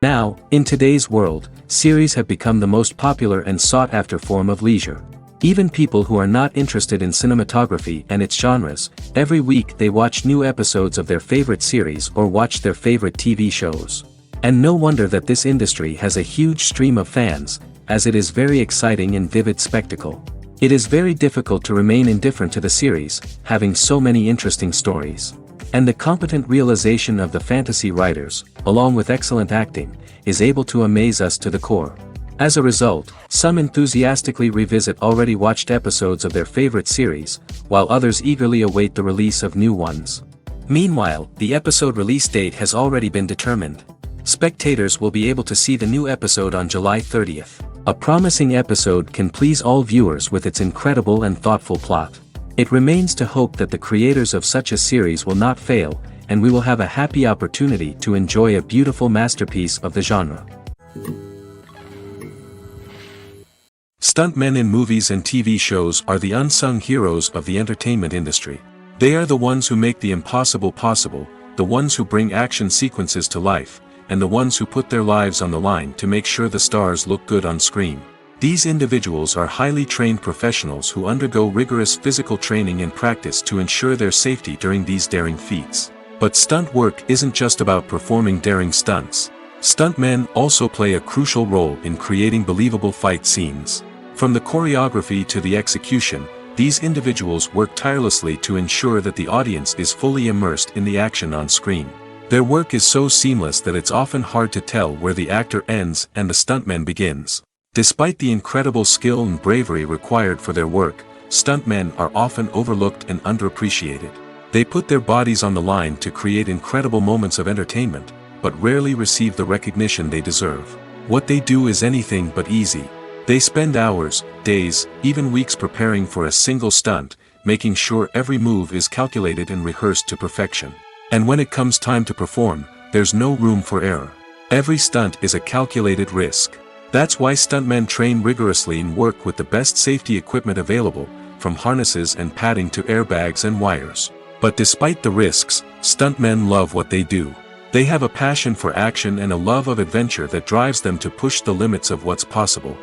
Now, in today's world, series have become the most popular and sought-after form of leisure. Even people who are not interested in cinematography and its genres, every week they watch new episodes of their favorite series or watch their favorite TV shows. And no wonder that this industry has a huge stream of fans, as it is very exciting and vivid spectacle. It is very difficult to remain indifferent to the series, having so many interesting stories. And the competent realization of the fantasy writers, along with excellent acting, is able to amaze us to the core. As a result, some enthusiastically revisit already watched episodes of their favorite series, while others eagerly await the release of new ones. Meanwhile, the episode release date has already been determined. Spectators will be able to see the new episode on July 30th. A promising episode can please all viewers with its incredible and thoughtful plot. It remains to hope that the creators of such a series will not fail, and we will have a happy opportunity to enjoy a beautiful masterpiece of the genre. Stuntmen in movies and TV shows are the unsung heroes of the entertainment industry. They are the ones who make the impossible possible, the ones who bring action sequences to life, and the ones who put their lives on the line to make sure the stars look good on screen. These individuals are highly trained professionals who undergo rigorous physical training and practice to ensure their safety during these daring feats. But stunt work isn't just about performing daring stunts. Stuntmen also play a crucial role in creating believable fight scenes. From the choreography to the execution, these individuals work tirelessly to ensure that the audience is fully immersed in the action on screen. Their work is so seamless that it's often hard to tell where the actor ends and the stuntman begins. Despite the incredible skill and bravery required for their work, stuntmen are often overlooked and underappreciated. They put their bodies on the line to create incredible moments of entertainment, but rarely receive the recognition they deserve. What they do is anything but easy. They spend hours, days, even weeks preparing for a single stunt, making sure every move is calculated and rehearsed to perfection. And when it comes time to perform, there's no room for error. Every stunt is a calculated risk. That's why stuntmen train rigorously and work with the best safety equipment available, from harnesses and padding to airbags and wires. But despite the risks, stuntmen love what they do. They have a passion for action and a love of adventure that drives them to push the limits of what's possible.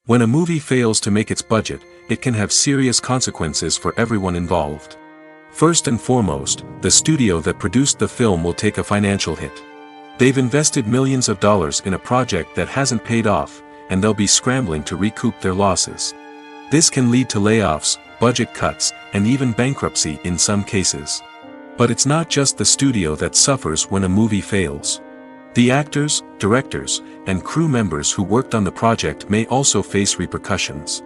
When a movie fails to make its budget, it can have serious consequences for everyone involved. First and foremost, the studio that produced the film will take a financial hit. They've invested millions of dollars in a project that hasn't paid off, and they'll be scrambling to recoup their losses. This can lead to layoffs, budget cuts, and even bankruptcy in some cases. But it's not just the studio that suffers when a movie fails. The actors, directors, and crew members who worked on the project may also face repercussions.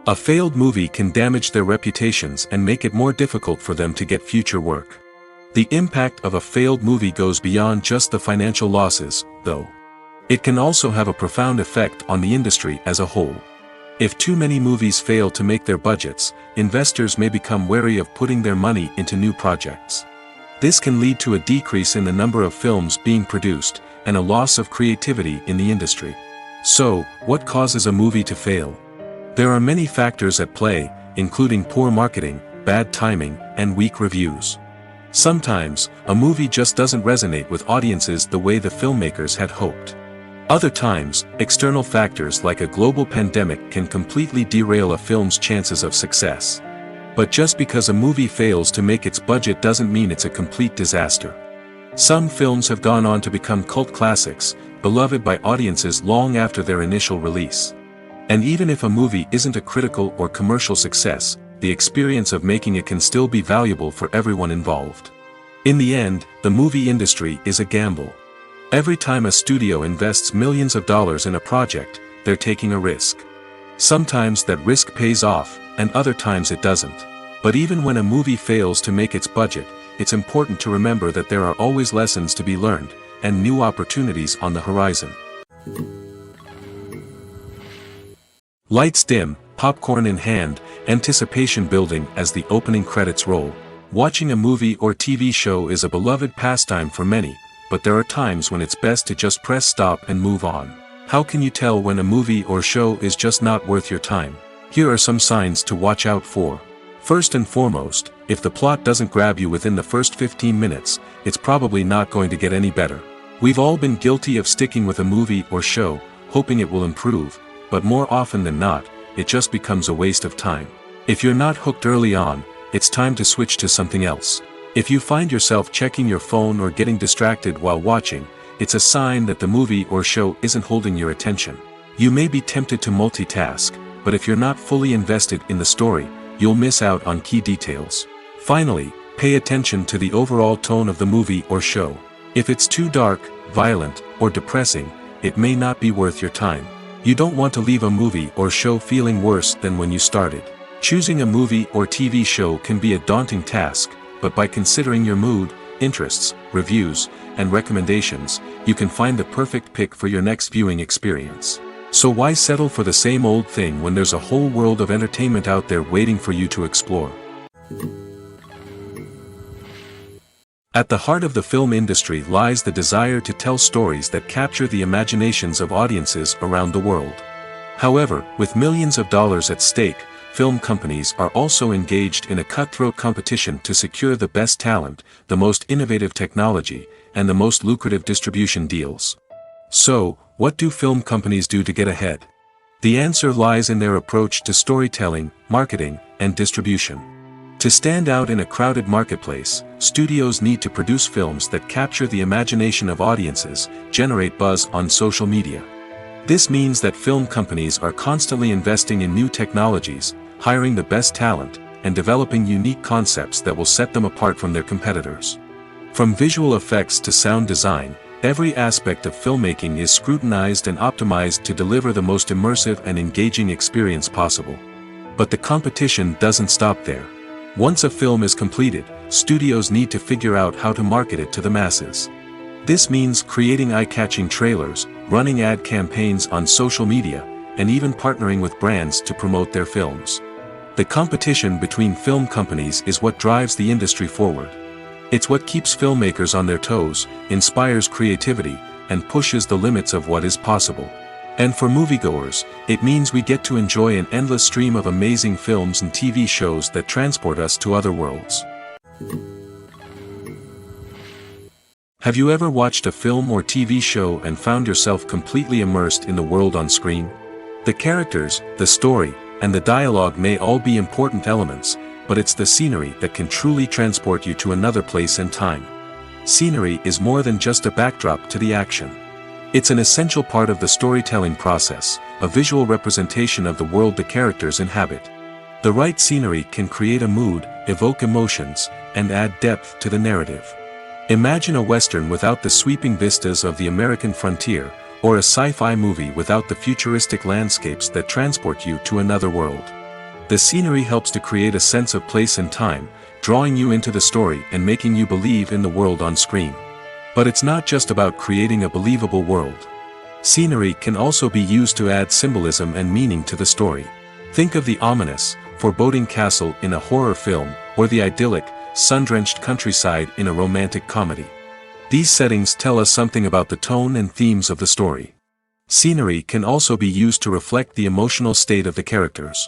A failed movie can damage their reputations and make it more difficult for them to get future work. The impact of a failed movie goes beyond just the financial losses, though. It can also have a profound effect on the industry as a whole. If too many movies fail to make their budgets, investors may become wary of putting their money into new projects. This can lead to a decrease in the number of films being produced, and a loss of creativity in the industry. So, what causes a movie to fail? There are many factors at play, including poor marketing, bad timing, and weak reviews. Sometimes, a movie just doesn't resonate with audiences the way the filmmakers had hoped. Other times, external factors like a global pandemic can completely derail a film's chances of success. But just because a movie fails to make its budget doesn't mean it's a complete disaster. Some films have gone on to become cult classics, beloved by audiences long after their initial release. And even if a movie isn't a critical or commercial success, the experience of making it can still be valuable for everyone involved. In the end, the movie industry is a gamble. Every time a studio invests millions of dollars in a project, they're taking a risk. Sometimes that risk pays off, and other times it doesn't. But even when a movie fails to make its budget, it's important to remember that there are always lessons to be learned, and new opportunities on the horizon. Lights dim, popcorn in hand, anticipation building as the opening credits roll. Watching a movie or TV show is a beloved pastime for many, but there are times when it's best to just press stop and move on. How can you tell when a movie or show is just not worth your time? Here are some signs to watch out for. First and foremost, if the plot doesn't grab you within the first 15 minutes, it's probably not going to get any better. We've all been guilty of sticking with a movie or show, hoping it will improve, but more often than not, it just becomes a waste of time. If you're not hooked early on, it's time to switch to something else. If you find yourself checking your phone or getting distracted while watching, it's a sign that the movie or show isn't holding your attention. You may be tempted to multitask, but if you're not fully invested in the story, you'll miss out on key details. Finally, pay attention to the overall tone of the movie or show. If it's too dark, violent, or depressing, it may not be worth your time. You don't want to leave a movie or show feeling worse than when you started. Choosing a movie or TV show can be a daunting task, but by considering your mood, interests, reviews, and recommendations, you can find the perfect pick for your next viewing experience. So why settle for the same old thing when there's a whole world of entertainment out there waiting for you to explore? At the heart of the film industry lies the desire to tell stories that capture the imaginations of audiences around the world. However, with millions of dollars at stake, film companies are also engaged in a cutthroat competition to secure the best talent, the most innovative technology, and the most lucrative distribution deals. So, what do film companies do to get ahead? The answer lies in their approach to storytelling, marketing, and distribution. To stand out in a crowded marketplace, studios need to produce films that capture the imagination of audiences, generate buzz on social media. This means that film companies are constantly investing in new technologies, hiring the best talent, and developing unique concepts that will set them apart from their competitors. From visual effects to sound design, every aspect of filmmaking is scrutinized and optimized to deliver the most immersive and engaging experience possible. But the competition doesn't stop there. Once a film is completed, studios need to figure out how to market it to the masses. This means creating eye-catching trailers, running ad campaigns on social media, and even partnering with brands to promote their films. The competition between film companies is what drives the industry forward. It's what keeps filmmakers on their toes, inspires creativity, and pushes the limits of what is possible. And for moviegoers, it means we get to enjoy an endless stream of amazing films and TV shows that transport us to other worlds. Have you ever watched a film or TV show and found yourself completely immersed in the world on screen? The characters, the story, and the dialogue may all be important elements, but it's the scenery that can truly transport you to another place and time. Scenery is more than just a backdrop to the action. It's an essential part of the storytelling process, a visual representation of the world the characters inhabit. The right scenery can create a mood, evoke emotions, and add depth to the narrative. Imagine a Western without the sweeping vistas of the American frontier, or a sci-fi movie without the futuristic landscapes that transport you to another world. The scenery helps to create a sense of place and time, drawing you into the story and making you believe in the world on screen. But it's not just about creating a believable world. Scenery can also be used to add symbolism and meaning to the story. Think of the ominous, foreboding castle in a horror film, or the idyllic, sun-drenched countryside in a romantic comedy. These settings tell us something about the tone and themes of the story. Scenery can also be used to reflect the emotional state of the characters.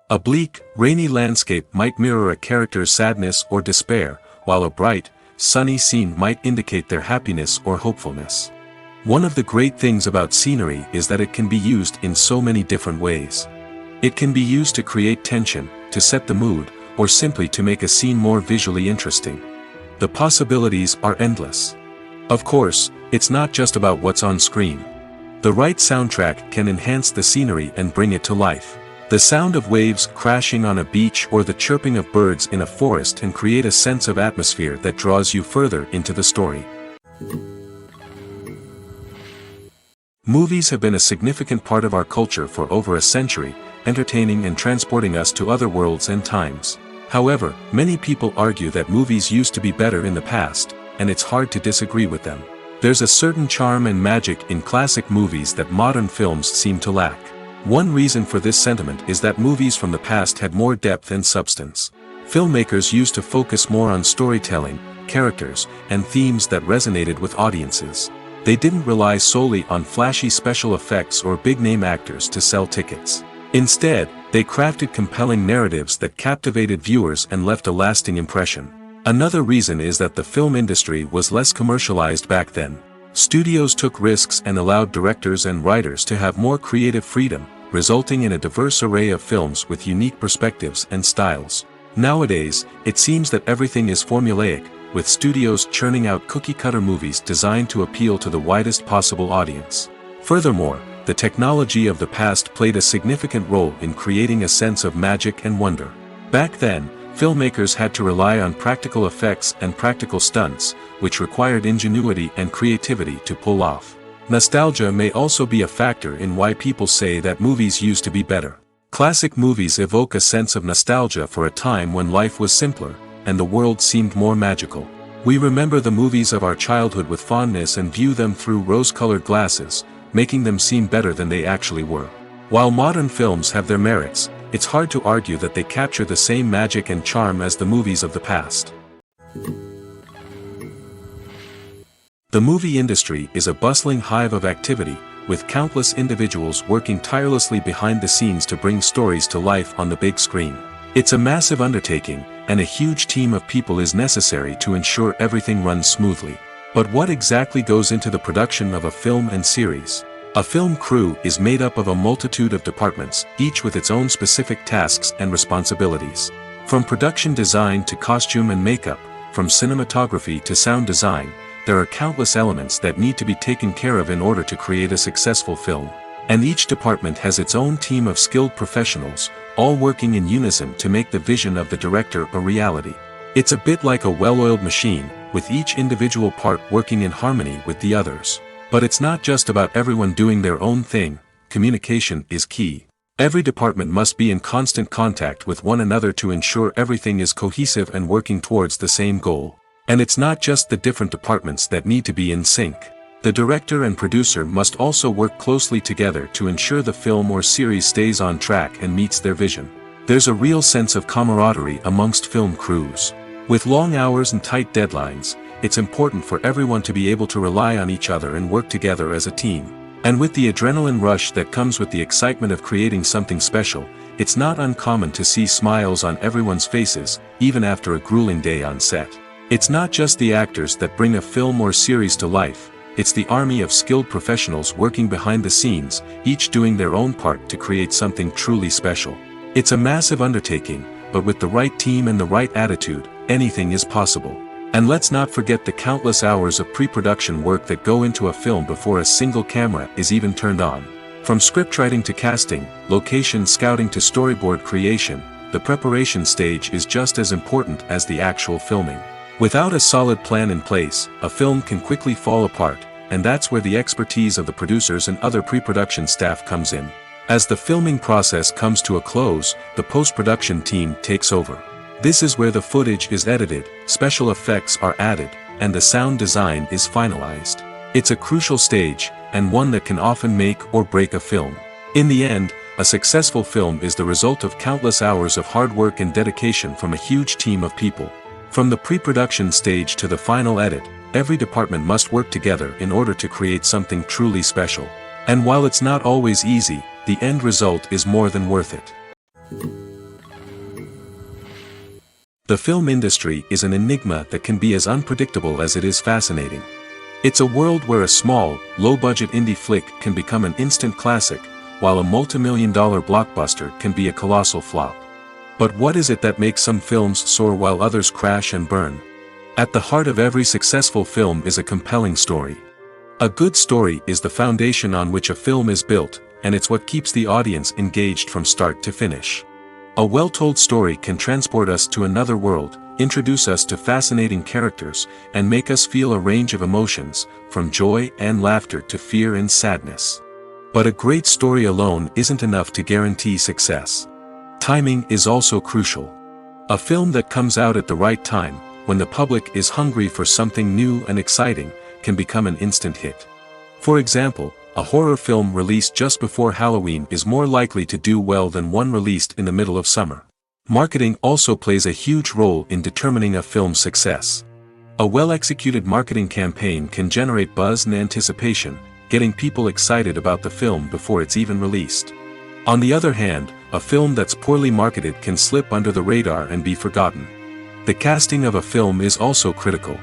A bleak, rainy landscape might mirror a character's sadness or despair, while a bright, sunny scene might indicate their happiness or hopefulness. One of the great things about scenery is that it can be used in so many different ways. It can be used to create tension, to set the mood, or simply to make a scene more visually interesting. The possibilities are endless. Of course, it's not just about what's on screen. The right soundtrack can enhance the scenery and bring it to life. The sound of waves crashing on a beach or the chirping of birds in a forest can create a sense of atmosphere that draws you further into the story. Movies have been a significant part of our culture for over a century, entertaining and transporting us to other worlds and times. However, many people argue that movies used to be better in the past, and it's hard to disagree with them. There's a certain charm and magic in classic movies that modern films seem to lack. One reason for this sentiment is that movies from the past had more depth and substance. Filmmakers used to focus more on storytelling, characters, and themes that resonated with audiences. They didn't rely solely on flashy special effects or big-name actors to sell tickets. Instead, They crafted compelling narratives that captivated viewers and left a lasting impression. Another reason is that the film industry was less commercialized back then. Studios took risks and allowed directors and writers to have more creative freedom, resulting in a diverse array of films with unique perspectives and styles. Nowadays, it seems that everything is formulaic, with studios churning out cookie-cutter movies designed to appeal to the widest possible audience. Furthermore, the technology of the past played a significant role in creating a sense of magic and wonder. Back then, filmmakers had to rely on practical effects and practical stunts, which required ingenuity and creativity to pull off. Nostalgia may also be a factor in why people say that movies used to be better. Classic movies evoke a sense of nostalgia for a time when life was simpler, and the world seemed more magical. We remember the movies of our childhood with fondness and view them through rose-colored glasses, making them seem better than they actually were. While modern films have their merits, it's hard to argue that they capture the same magic and charm as the movies of the past. The movie industry is a bustling hive of activity, with countless individuals working tirelessly behind the scenes to bring stories to life on the big screen. It's a massive undertaking, and a huge team of people is necessary to ensure everything runs smoothly. But what exactly goes into the production of a film and series? A film crew is made up of a multitude of departments, each with its own specific tasks and responsibilities. From production design to costume and makeup, from cinematography to sound design, there are countless elements that need to be taken care of in order to create a successful film. And each department has its own team of skilled professionals, all working in unison to make the vision of the director a reality. It's a bit like a well-oiled machine, with each individual part working in harmony with the others. But it's not just about everyone doing their own thing. Communication is key. Every department must be in constant contact with one another to ensure everything is cohesive and working towards the same goal. And it's not just the different departments that need to be in sync. The director and producer must also work closely together to ensure the film or series stays on track and meets their vision. There's a real sense of camaraderie amongst film crews. With long hours and tight deadlines, it's important for everyone to be able to rely on each other and work together as a team. And with the adrenaline rush that comes with the excitement of creating something special, it's not uncommon to see smiles on everyone's faces, even after a grueling day on set. It's not just the actors that bring a film or series to life, it's the army of skilled professionals working behind the scenes, each doing their own part to create something truly special. It's a massive undertaking, but with the right team and the right attitude, anything is possible. And let's not forget the countless hours of pre-production work that go into a film before a single camera is even turned on. From scriptwriting to casting, location scouting to storyboard creation, the preparation stage is just as important as the actual filming. Without a solid plan in place, a film can quickly fall apart, and that's where the expertise of the producers and other pre-production staff comes in. As the filming process comes to a close, the post-production team takes over. This is where the footage is edited, special effects are added, and the sound design is finalized. It's a crucial stage, and one that can often make or break a film. In the end, a successful film is the result of countless hours of hard work and dedication from a huge team of people. From the pre-production stage to the final edit, every department must work together in order to create something truly special. And while it's not always easy, the end result is more than worth it. The film industry is an enigma that can be as unpredictable as it is fascinating. It's a world where a small, low-budget indie flick can become an instant classic, while a multi-million-dollar blockbuster can be a colossal flop. But what is it that makes some films soar while others crash and burn? At the heart of every successful film is a compelling story. A good story is the foundation on which a film is built, and it's what keeps the audience engaged from start to finish. A well-told story can transport us to another world, introduce us to fascinating characters, and make us feel a range of emotions, from joy and laughter to fear and sadness. But a great story alone isn't enough to guarantee success. Timing is also crucial. A film that comes out at the right time, when the public is hungry for something new and exciting, can become an instant hit. For example, a horror film released just before Halloween is more likely to do well than one released in the middle of summer. Marketing also plays a huge role in determining a film's success. A well-executed marketing campaign can generate buzz and anticipation, getting people excited about the film before it's even released. On the other hand, a film that's poorly marketed can slip under the radar and be forgotten. The casting of a film is also critical.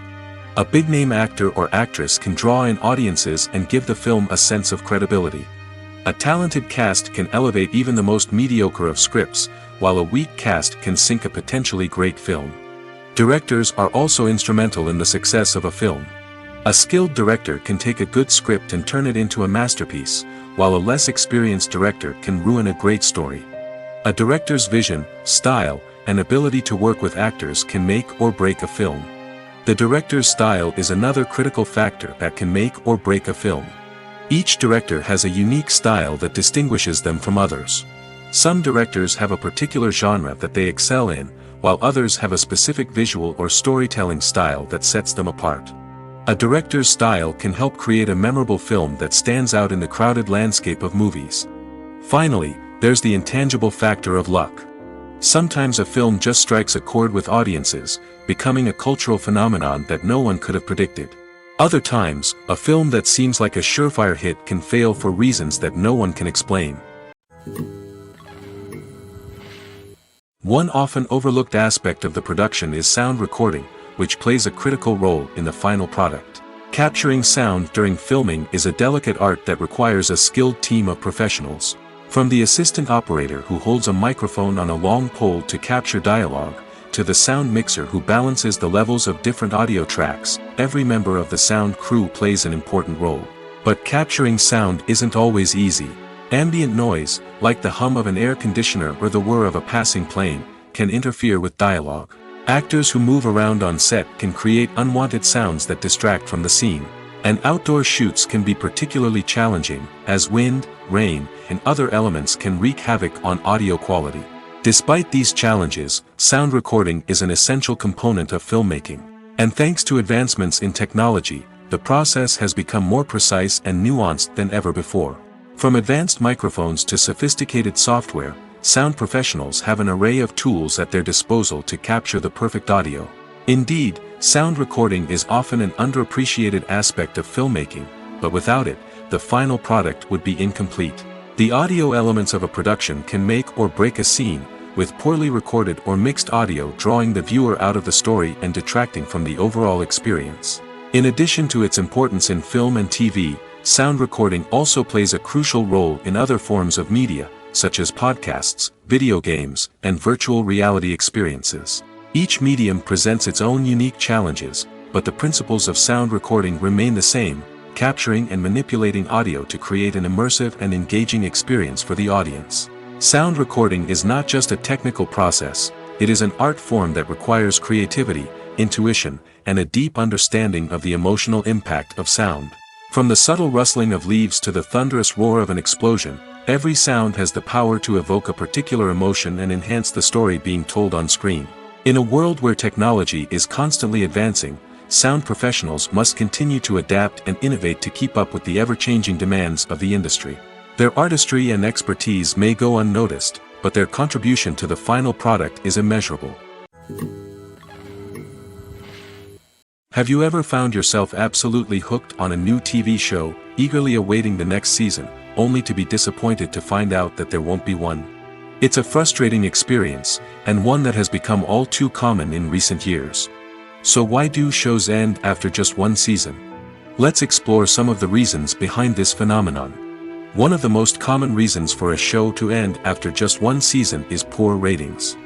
A big-name actor or actress can draw in audiences and give the film a sense of credibility. A talented cast can elevate even the most mediocre of scripts, while a weak cast can sink a potentially great film. Directors are also instrumental in the success of a film. A skilled director can take a good script and turn it into a masterpiece, while a less experienced director can ruin a great story. A director's vision, style, and ability to work with actors can make or break a film. The director's style is another critical factor that can make or break a film. Each director has a unique style that distinguishes them from others. Some directors have a particular genre that they excel in, while others have a specific visual or storytelling style that sets them apart. A director's style can help create a memorable film that stands out in the crowded landscape of movies. Finally, there's the intangible factor of luck. Sometimes a film just strikes a chord with audiences, becoming a cultural phenomenon that no one could have predicted. Other times, a film that seems like a surefire hit can fail for reasons that no one can explain. One often overlooked aspect of the production is sound recording, which plays a critical role in the final product. Capturing sound during filming is a delicate art that requires a skilled team of professionals. From the assistant operator who holds a microphone on a long pole to capture dialogue, to the sound mixer who balances the levels of different audio tracks, every member of the sound crew plays an important role. But capturing sound isn't always easy. Ambient noise, like the hum of an air conditioner or the whir of a passing plane, can interfere with dialogue. Actors who move around on set can create unwanted sounds that distract from the scene. And outdoor shoots can be particularly challenging, as wind, rain, and other elements can wreak havoc on audio quality. Despite these challenges, sound recording is an essential component of filmmaking. And thanks to advancements in technology, the process has become more precise and nuanced than ever before. From advanced microphones to sophisticated software, sound professionals have an array of tools at their disposal to capture the perfect audio. Indeed, sound recording is often an underappreciated aspect of filmmaking, but without it, the final product would be incomplete. The audio elements of a production can make or break a scene, with poorly recorded or mixed audio drawing the viewer out of the story and detracting from the overall experience. In addition to its importance in film and TV, sound recording also plays a crucial role in other forms of media, such as podcasts, video games, and virtual reality experiences. Each medium presents its own unique challenges, but the principles of sound recording remain the same, capturing and manipulating audio to create an immersive and engaging experience for the audience. Sound recording is not just a technical process, it is an art form that requires creativity, intuition, and a deep understanding of the emotional impact of sound. From the subtle rustling of leaves to the thunderous roar of an explosion, every sound has the power to evoke a particular emotion and enhance the story being told on screen. In a world where technology is constantly advancing, sound professionals must continue to adapt and innovate to keep up with the ever-changing demands of the industry. Their artistry and expertise may go unnoticed, but their contribution to the final product is immeasurable. Have you ever found yourself absolutely hooked on a new TV show, eagerly awaiting the next season, only to be disappointed to find out that there won't be one? It's a frustrating experience, and one that has become all too common in recent years. So why do shows end after just one season? Let's explore some of the reasons behind this phenomenon. One of the most common reasons for a show to end after just one season is poor ratings.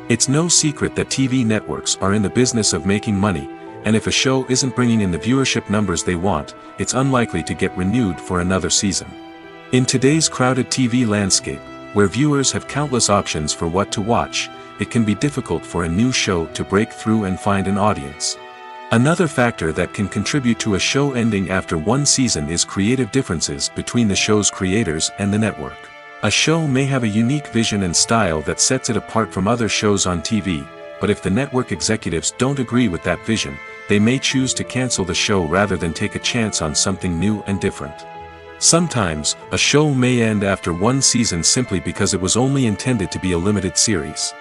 It's no secret that TV networks are in the business of making money, and if a show isn't bringing in the viewership numbers they want, it's unlikely to get renewed for another season. In today's crowded TV landscape, where viewers have countless options for what to watch, it can be difficult for a new show to break through and find an audience. Another factor that can contribute to a show ending after one season is creative differences between the show's creators and the network. A show may have a unique vision and style that sets it apart from other shows on TV, but if the network executives don't agree with that vision, they may choose to cancel the show rather than take a chance on something new and different. Sometimes, a show may end after one season simply because it was only intended to be a limited series.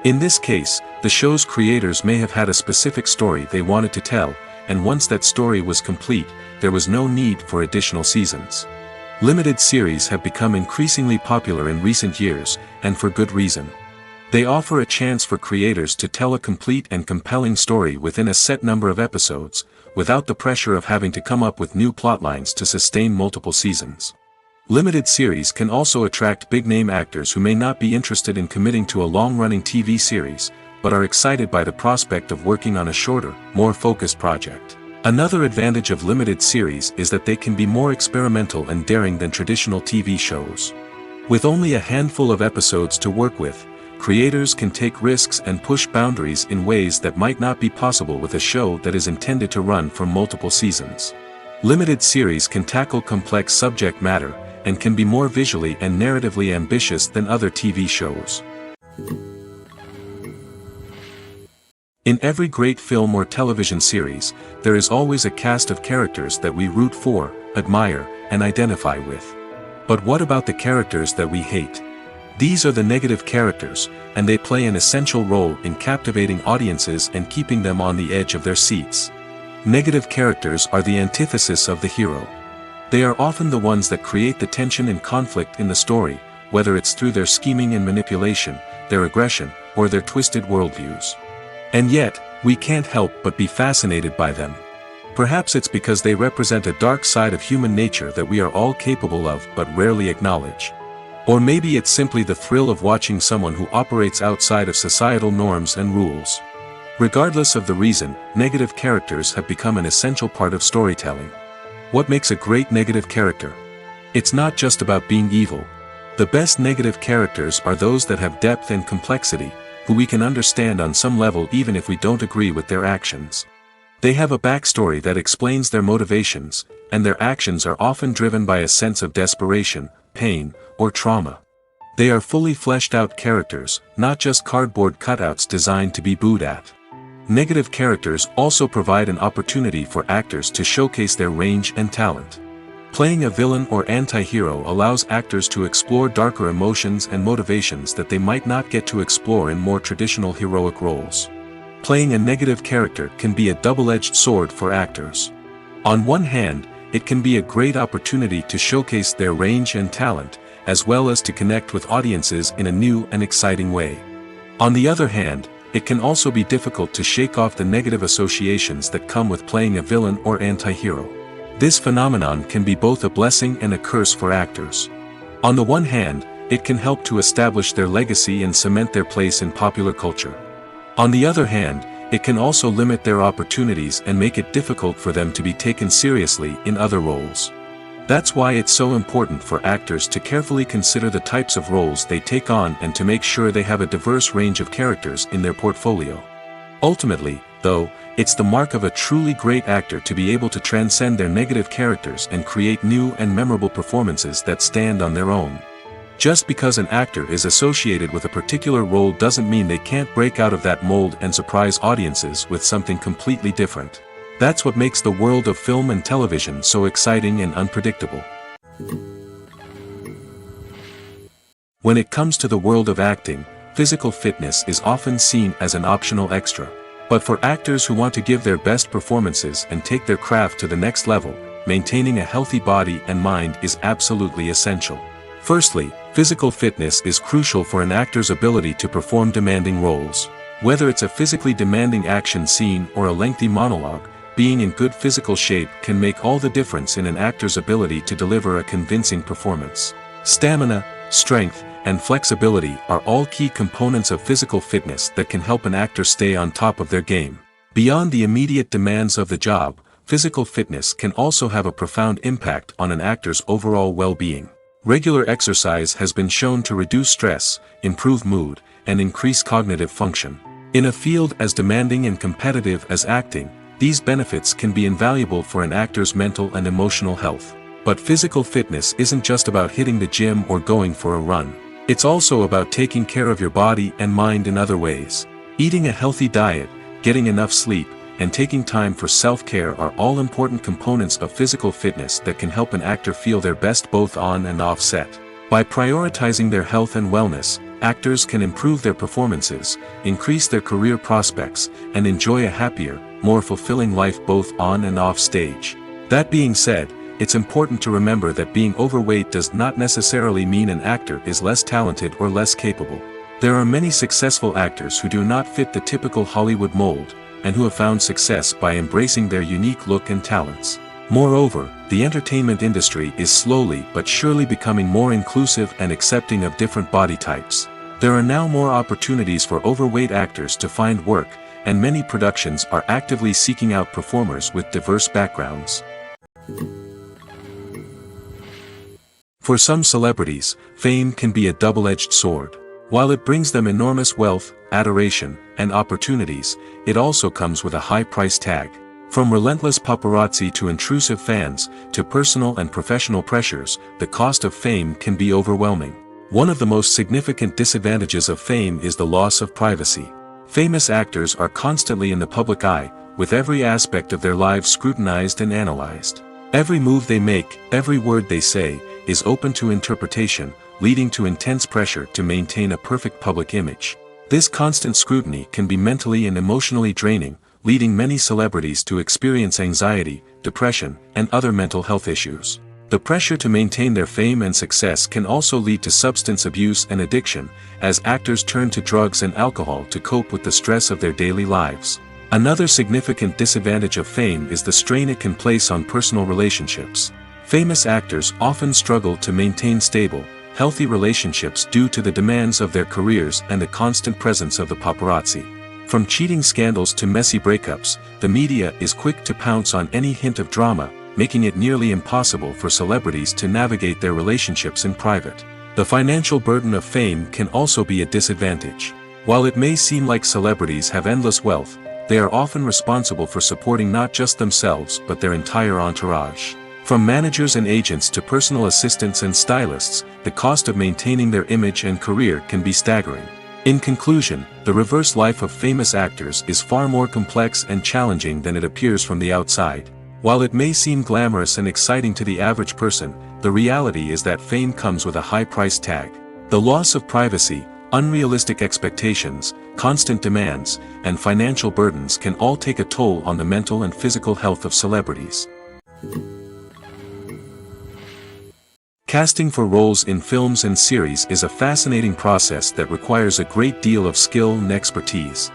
In this case, the show's creators may have had a specific story they wanted to tell, and once that story was complete, there was no need for additional seasons. Limited series have become increasingly popular in recent years, and for good reason. They offer a chance for creators to tell a complete and compelling story within a set number of episodes, without the pressure of having to come up with new plotlines to sustain multiple seasons. Limited series can also attract big-name actors who may not be interested in committing to a long-running TV series, but are excited by the prospect of working on a shorter, more focused project. Another advantage of limited series is that they can be more experimental and daring than traditional TV shows. With only a handful of episodes to work with, creators can take risks and push boundaries in ways that might not be possible with a show that is intended to run for multiple seasons. Limited series can tackle complex subject matter, and can be more visually and narratively ambitious than other TV shows. In every great film or television series, there is always a cast of characters that we root for, admire, and identify with. But what about the characters that we hate? These are the negative characters, and they play an essential role in captivating audiences and keeping them on the edge of their seats. Negative characters are the antithesis of the hero. They are often the ones that create the tension and conflict in the story, whether it's through their scheming and manipulation, their aggression, or their twisted worldviews. And yet, we can't help but be fascinated by them. Perhaps it's because they represent a dark side of human nature that we are all capable of but rarely acknowledge. Or maybe it's simply the thrill of watching someone who operates outside of societal norms and rules. Regardless of the reason, negative characters have become an essential part of storytelling. What makes a great negative character? It's not just about being evil. The best negative characters are those that have depth and complexity, who we can understand on some level even if we don't agree with their actions. They have a backstory that explains their motivations, and their actions are often driven by a sense of desperation, pain, or trauma. They are fully fleshed out characters, not just cardboard cutouts designed to be booed at. Negative characters also provide an opportunity for actors to showcase their range and talent. Playing a villain or anti-hero allows actors to explore darker emotions and motivations that they might not get to explore in more traditional heroic roles. Playing a negative character can be a double-edged sword for actors. On one hand, it can be a great opportunity to showcase their range and talent, as well as to connect with audiences in a new and exciting way. On the other hand, it can also be difficult to shake off the negative associations that come with playing a villain or anti-hero. This phenomenon can be both a blessing and a curse for actors. On the one hand, it can help to establish their legacy and cement their place in popular culture. On the other hand, it can also limit their opportunities and make it difficult for them to be taken seriously in other roles. That's why it's so important for actors to carefully consider the types of roles they take on and to make sure they have a diverse range of characters in their portfolio. Ultimately, though, it's the mark of a truly great actor to be able to transcend their negative characters and create new and memorable performances that stand on their own. Just because an actor is associated with a particular role doesn't mean they can't break out of that mold and surprise audiences with something completely different. That's what makes the world of film and television so exciting and unpredictable. When it comes to the world of acting, physical fitness is often seen as an optional extra. But for actors who want to give their best performances and take their craft to the next level, maintaining a healthy body and mind is absolutely essential. Firstly, physical fitness is crucial for an actor's ability to perform demanding roles. Whether it's a physically demanding action scene or a lengthy monologue, being in good physical shape can make all the difference in an actor's ability to deliver a convincing performance. Stamina, strength, and flexibility are all key components of physical fitness that can help an actor stay on top of their game. Beyond the immediate demands of the job, physical fitness can also have a profound impact on an actor's overall well-being. Regular exercise has been shown to reduce stress, improve mood, and increase cognitive function. In a field as demanding and competitive as acting, these benefits can be invaluable for an actor's mental and emotional health. But physical fitness isn't just about hitting the gym or going for a run. It's also about taking care of your body and mind in other ways. Eating a healthy diet, getting enough sleep, and taking time for self-care are all important components of physical fitness that can help an actor feel their best both on and off set. By prioritizing their health and wellness, actors can improve their performances, increase their career prospects, and enjoy a happier, more fulfilling life both on and off stage. That being said, it's important to remember that being overweight does not necessarily mean an actor is less talented or less capable. There are many successful actors who do not fit the typical Hollywood mold, and who have found success by embracing their unique look and talents. Moreover, the entertainment industry is slowly but surely becoming more inclusive and accepting of different body types. There are now more opportunities for overweight actors to find work, and many productions are actively seeking out performers with diverse backgrounds. For some celebrities, fame can be a double-edged sword. While it brings them enormous wealth, adoration, and opportunities, it also comes with a high price tag. From relentless paparazzi to intrusive fans, to personal and professional pressures, the cost of fame can be overwhelming. One of the most significant disadvantages of fame is the loss of privacy. Famous actors are constantly in the public eye, with every aspect of their lives scrutinized and analyzed. Every move they make, every word they say, is open to interpretation, leading to intense pressure to maintain a perfect public image. This constant scrutiny can be mentally and emotionally draining, leading many celebrities to experience anxiety, depression, and other mental health issues. The pressure to maintain their fame and success can also lead to substance abuse and addiction, as actors turn to drugs and alcohol to cope with the stress of their daily lives. Another significant disadvantage of fame is the strain it can place on personal relationships. Famous actors often struggle to maintain stable, healthy relationships due to the demands of their careers and the constant presence of the paparazzi. From cheating scandals to messy breakups, the media is quick to pounce on any hint of drama, making it nearly impossible for celebrities to navigate their relationships in private. The financial burden of fame can also be a disadvantage. While it may seem like celebrities have endless wealth, they are often responsible for supporting not just themselves but their entire entourage. From managers and agents to personal assistants and stylists, the cost of maintaining their image and career can be staggering. In conclusion, the reverse life of famous actors is far more complex and challenging than it appears from the outside. While it may seem glamorous and exciting to the average person, the reality is that fame comes with a high price tag. The loss of privacy, unrealistic expectations, constant demands, and financial burdens can all take a toll on the mental and physical health of celebrities. Casting for roles in films and series is a fascinating process that requires a great deal of skill and expertise.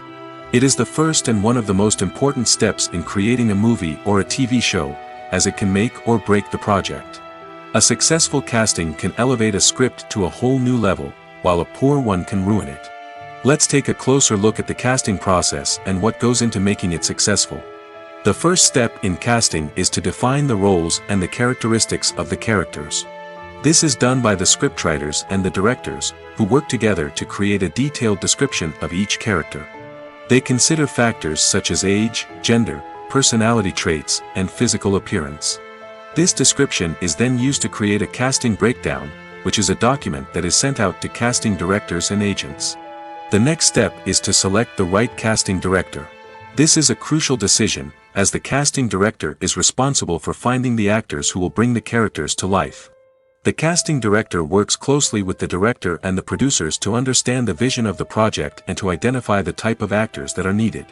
It is the first and one of the most important steps in creating a movie or a TV show, as it can make or break the project. A successful casting can elevate a script to a whole new level, while a poor one can ruin it. Let's take a closer look at the casting process and what goes into making it successful. The first step in casting is to define the roles and the characteristics of the characters. This is done by the scriptwriters and the directors, who work together to create a detailed description of each character. They consider factors such as age, gender, personality traits, and physical appearance. This description is then used to create a casting breakdown, which is a document that is sent out to casting directors and agents. The next step is to select the right casting director. This is a crucial decision, as the casting director is responsible for finding the actors who will bring the characters to life. The casting director works closely with the director and the producers to understand the vision of the project and to identify the type of actors that are needed.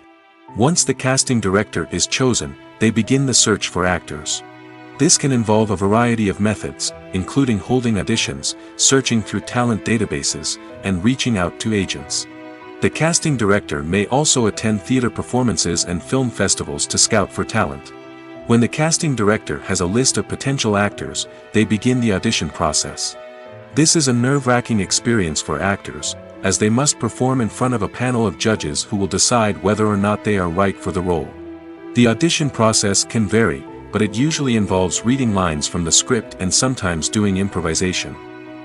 Once the casting director is chosen, they begin the search for actors. This can involve a variety of methods, including holding auditions, searching through talent databases, and reaching out to agents. The casting director may also attend theater performances and film festivals to scout for talent. When the casting director has a list of potential actors, they begin the audition process. This is a nerve-wracking experience for actors, as they must perform in front of a panel of judges who will decide whether or not they are right for the role. The audition process can vary, but it usually involves reading lines from the script and sometimes doing improvisation.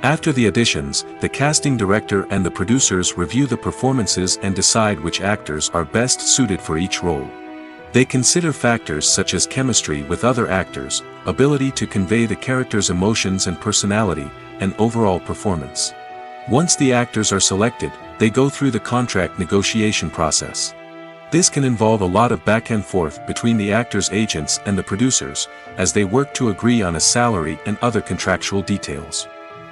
After the auditions, the casting director and the producers review the performances and decide which actors are best suited for each role. They consider factors such as chemistry with other actors, ability to convey the character's emotions and personality, and overall performance. Once the actors are selected, they go through the contract negotiation process. This can involve a lot of back and forth between the actors' agents and the producers, as they work to agree on a salary and other contractual details.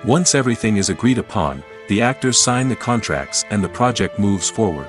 Once everything is agreed upon, the actors sign the contracts and the project moves forward.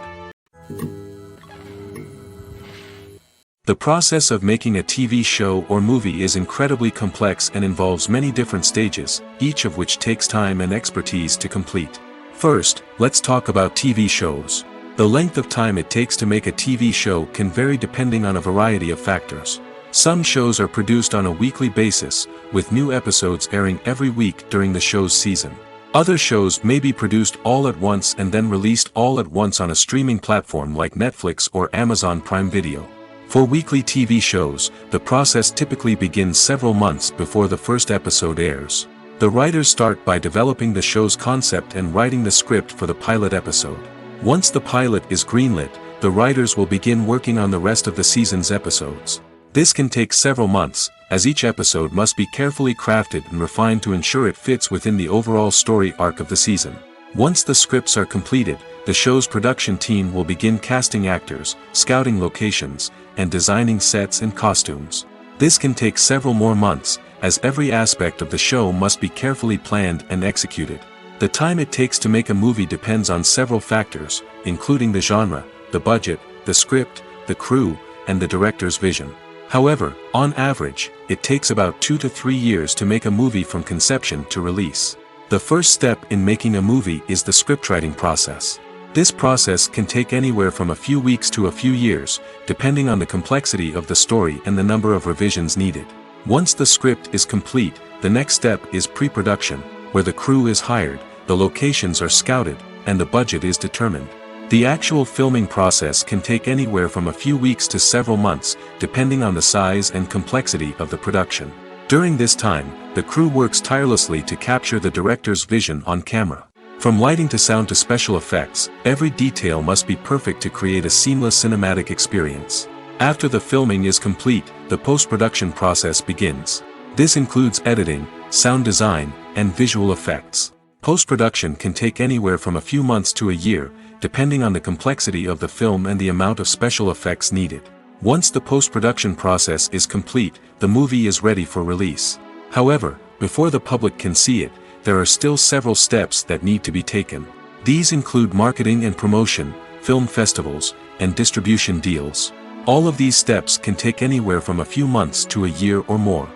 The process of making a TV show or movie is incredibly complex and involves many different stages, each of which takes time and expertise to complete. First, let's talk about TV shows. The length of time it takes to make a TV show can vary depending on a variety of factors. Some shows are produced on a weekly basis, with new episodes airing every week during the show's season. Other shows may be produced all at once and then released all at once on a streaming platform like Netflix or Amazon Prime Video. For weekly TV shows, the process typically begins several months before the first episode airs. The writers start by developing the show's concept and writing the script for the pilot episode. Once the pilot is greenlit, the writers will begin working on the rest of the season's episodes. This can take several months, as each episode must be carefully crafted and refined to ensure it fits within the overall story arc of the season. Once the scripts are completed, the show's production team will begin casting actors, scouting locations, and designing sets and costumes. This can take several more months, as every aspect of the show must be carefully planned and executed. The time it takes to make a movie depends on several factors, including the genre, the budget, the script, the crew, and the director's vision. However, on average, it takes about 2 to 3 years to make a movie from conception to release. The first step in making a movie is the scriptwriting process. This process can take anywhere from a few weeks to a few years, depending on the complexity of the story and the number of revisions needed. Once the script is complete, the next step is pre-production, where the crew is hired, the locations are scouted, and the budget is determined. The actual filming process can take anywhere from a few weeks to several months, depending on the size and complexity of the production. During this time, the crew works tirelessly to capture the director's vision on camera. From lighting to sound to special effects, every detail must be perfect to create a seamless cinematic experience. After the filming is complete, the post-production process begins. This includes editing, sound design, and visual effects. Post-production can take anywhere from a few months to a year, depending on the complexity of the film and the amount of special effects needed. Once the post-production process is complete, the movie is ready for release. However, before the public can see it, there are still several steps that need to be taken. These include marketing and promotion, film festivals, and distribution deals. All of these steps can take anywhere from a few months to a year or more.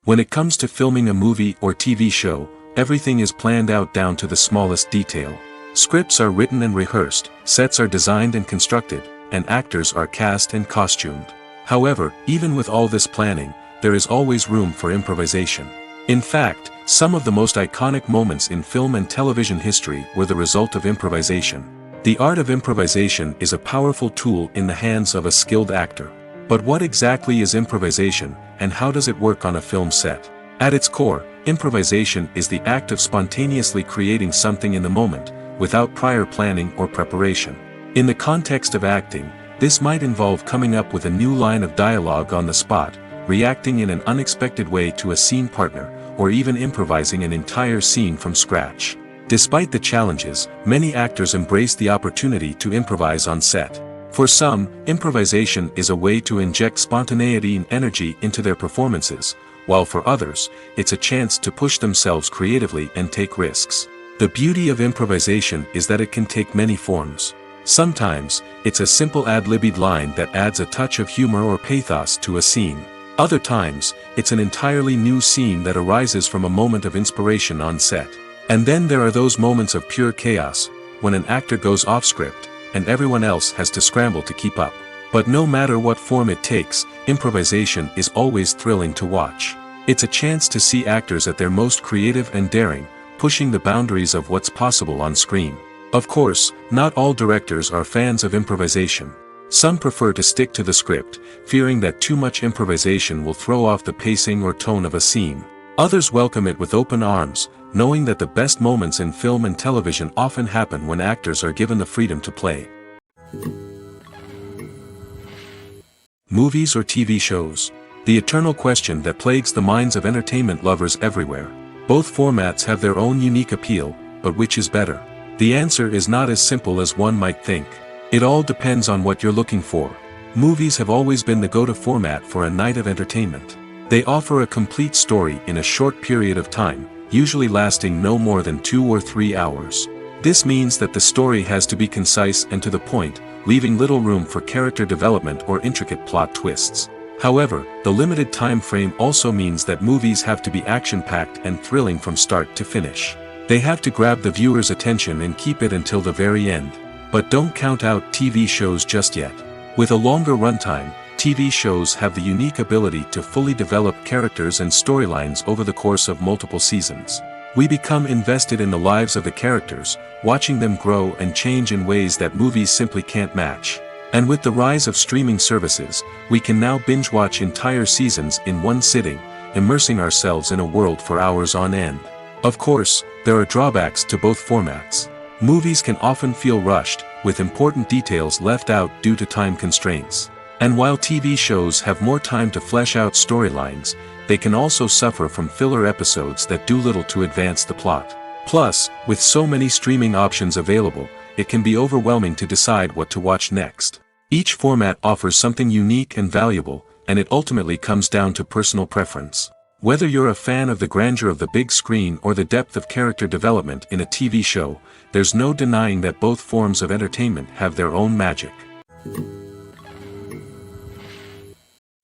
When it comes to filming a movie or TV show, everything is planned out down to the smallest detail. Scripts are written and rehearsed, sets are designed and constructed, and actors are cast and costumed. However, even with all this planning, there is always room for improvisation. In fact, some of the most iconic moments in film and television history were the result of improvisation. The art of improvisation is a powerful tool in the hands of a skilled actor. But what exactly is improvisation, and how does it work on a film set? At its core, improvisation is the act of spontaneously creating something in the moment, without prior planning or preparation. In the context of acting, this might involve coming up with a new line of dialogue on the spot, reacting in an unexpected way to a scene partner, or even improvising an entire scene from scratch. Despite the challenges, many actors embrace the opportunity to improvise on set. For some, improvisation is a way to inject spontaneity and energy into their performances, while for others, it's a chance to push themselves creatively and take risks. The beauty of improvisation is that it can take many forms. Sometimes, it's a simple ad-libbed line that adds a touch of humor or pathos to a scene. Other times, it's an entirely new scene that arises from a moment of inspiration on set. And then there are those moments of pure chaos, when an actor goes off script, and everyone else has to scramble to keep up. But no matter what form it takes, improvisation is always thrilling to watch. It's a chance to see actors at their most creative and daring, pushing the boundaries of what's possible on screen. Of course, not all directors are fans of improvisation. Some prefer to stick to the script, fearing that too much improvisation will throw off the pacing or tone of a scene. Others welcome it with open arms, knowing that the best moments in film and television often happen when actors are given the freedom to play. Movies or TV shows? The eternal question that plagues the minds of entertainment lovers everywhere. Both formats have their own unique appeal, but which is better? The answer is not as simple as one might think. It all depends on what you're looking for. Movies have always been the go-to format for a night of entertainment. They offer a complete story in a short period of time, usually lasting no more than 2 or 3 hours. This means that the story has to be concise and to the point, leaving little room for character development or intricate plot twists. However, the limited time frame also means that movies have to be action-packed and thrilling from start to finish. They have to grab the viewer's attention and keep it until the very end. But don't count out TV shows just yet. With a longer runtime, TV shows have the unique ability to fully develop characters and storylines over the course of multiple seasons. We become invested in the lives of the characters, watching them grow and change in ways that movies simply can't match. And with the rise of streaming services, we can now binge-watch entire seasons in one sitting, immersing ourselves in a world for hours on end. Of course, there are drawbacks to both formats. Movies can often feel rushed, with important details left out due to time constraints. And while TV shows have more time to flesh out storylines, they can also suffer from filler episodes that do little to advance the plot. Plus, with so many streaming options available, it can be overwhelming to decide what to watch next. Each format offers something unique and valuable, and it ultimately comes down to personal preference. Whether you're a fan of the grandeur of the big screen or the depth of character development in a TV show, there's no denying that both forms of entertainment have their own magic.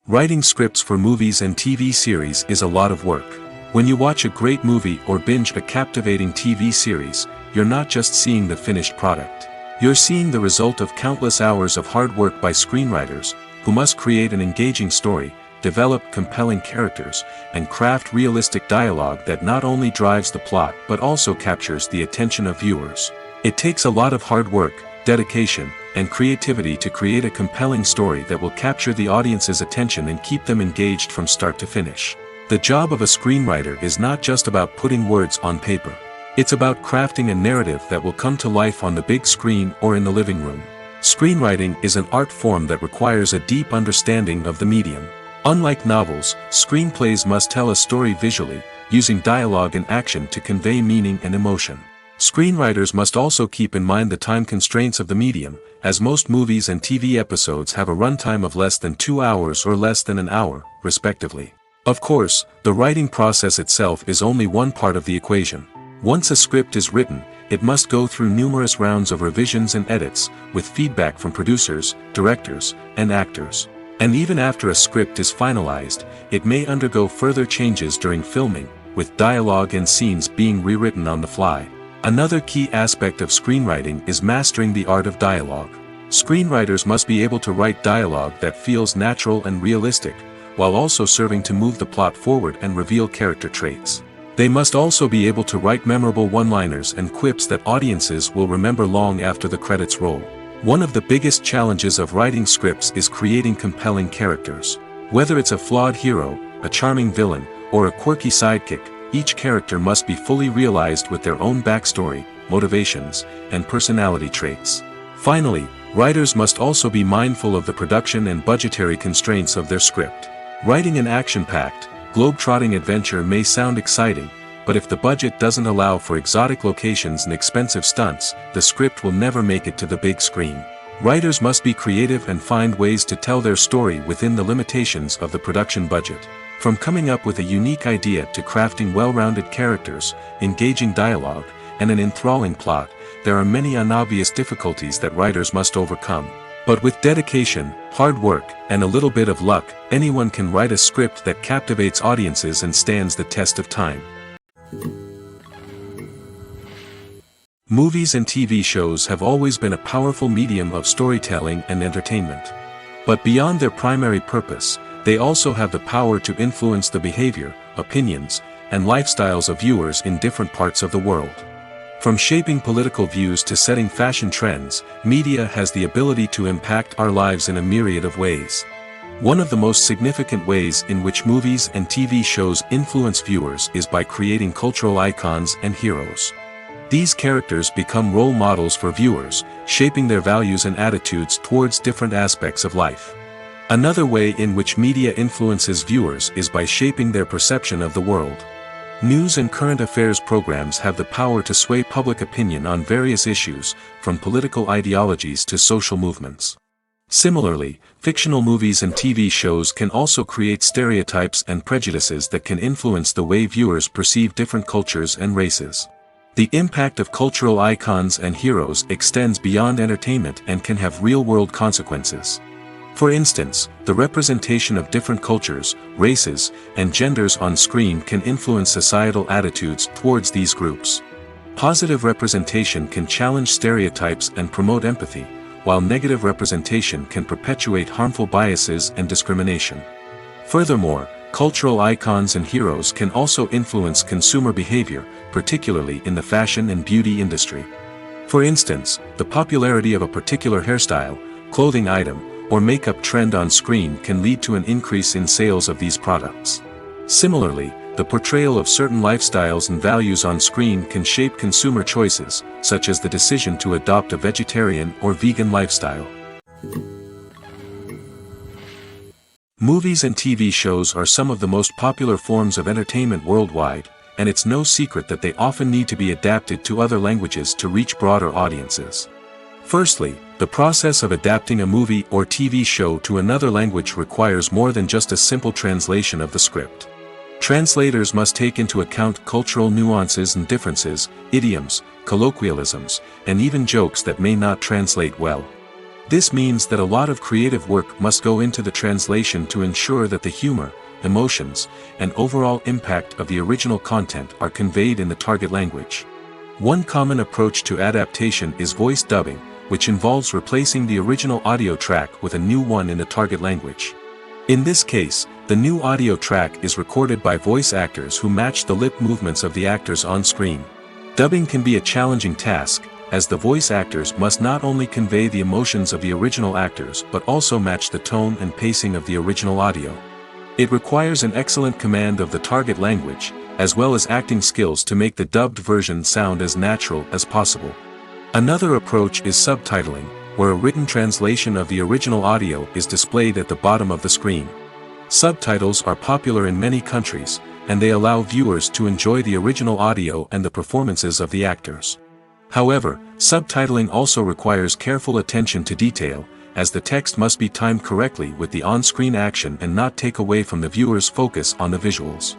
Writing scripts for movies and TV series is a lot of work. When you watch a great movie or binge a captivating TV series, you're not just seeing the finished product. You're seeing the result of countless hours of hard work by screenwriters, who must create an engaging story, develop compelling characters, and craft realistic dialogue that not only drives the plot but also captures the attention of viewers. It takes a lot of hard work, dedication, and creativity to create a compelling story that will capture the audience's attention and keep them engaged from start to finish. The job of a screenwriter is not just about putting words on paper. It's about crafting a narrative that will come to life on the big screen or in the living room. Screenwriting is an art form that requires a deep understanding of the medium. Unlike novels, screenplays must tell a story visually, using dialogue and action to convey meaning and emotion. Screenwriters must also keep in mind the time constraints of the medium, as most movies and TV episodes have a runtime of less than 2 hours or less than an hour, respectively. Of course, the writing process itself is only one part of the equation. Once a script is written, it must go through numerous rounds of revisions and edits, with feedback from producers, directors, and actors. And even after a script is finalized, it may undergo further changes during filming, with dialogue and scenes being rewritten on the fly. Another key aspect of screenwriting is mastering the art of dialogue. Screenwriters must be able to write dialogue that feels natural and realistic, while also serving to move the plot forward and reveal character traits. They must also be able to write memorable one-liners and quips that audiences will remember long after the credits roll. One of the biggest challenges of writing scripts is creating compelling characters. Whether it's a flawed hero, a charming villain, or a quirky sidekick, each character must be fully realized with their own backstory, motivations, and personality traits. Finally, writers must also be mindful of the production and budgetary constraints of their script. Writing an action-packed, globe-trotting adventure may sound exciting, but if the budget doesn't allow for exotic locations and expensive stunts, the script will never make it to the big screen. Writers must be creative and find ways to tell their story within the limitations of the production budget. From coming up with a unique idea to crafting well-rounded characters, engaging dialogue, and an enthralling plot, there are many unobvious difficulties that writers must overcome. But with dedication, hard work, and a little bit of luck, anyone can write a script that captivates audiences and stands the test of time. Movies and TV shows have always been a powerful medium of storytelling and entertainment. But beyond their primary purpose, they also have the power to influence the behavior, opinions, and lifestyles of viewers in different parts of the world. From shaping political views to setting fashion trends, media has the ability to impact our lives in a myriad of ways. One of the most significant ways in which movies and TV shows influence viewers is by creating cultural icons and heroes. These characters become role models for viewers, shaping their values and attitudes towards different aspects of life. Another way in which media influences viewers is by shaping their perception of the world. News and current affairs programs have the power to sway public opinion on various issues, from political ideologies to social movements. Similarly, fictional movies and TV shows can also create stereotypes and prejudices that can influence the way viewers perceive different cultures and races. The impact of cultural icons and heroes extends beyond entertainment and can have real-world consequences. For instance, the representation of different cultures, races, and genders on screen can influence societal attitudes towards these groups. Positive representation can challenge stereotypes and promote empathy, while negative representation can perpetuate harmful biases and discrimination. Furthermore, cultural icons and heroes can also influence consumer behavior, particularly in the fashion and beauty industry. For instance, the popularity of a particular hairstyle, clothing item, or makeup trend on screen can lead to an increase in sales of these products. Similarly, the portrayal of certain lifestyles and values on screen can shape consumer choices, such as the decision to adopt a vegetarian or vegan lifestyle. Movies and TV shows are some of the most popular forms of entertainment worldwide, and it's no secret that they often need to be adapted to other languages to reach broader audiences. Firstly, the process of adapting a movie or TV show to another language requires more than just a simple translation of the script. Translators must take into account cultural nuances and differences, idioms, colloquialisms, and even jokes that may not translate well. This means that a lot of creative work must go into the translation to ensure that the humor, emotions, and overall impact of the original content are conveyed in the target language. One common approach to adaptation is voice dubbing, which involves replacing the original audio track with a new one in the target language. In this case, the new audio track is recorded by voice actors who match the lip movements of the actors on screen. Dubbing can be a challenging task, as the voice actors must not only convey the emotions of the original actors but also match the tone and pacing of the original audio. It requires an excellent command of the target language, as well as acting skills to make the dubbed version sound as natural as possible. Another approach is subtitling, where a written translation of the original audio is displayed at the bottom of the screen. Subtitles are popular in many countries, and they allow viewers to enjoy the original audio and the performances of the actors. However, subtitling also requires careful attention to detail, as the text must be timed correctly with the on-screen action and not take away from the viewer's focus on the visuals.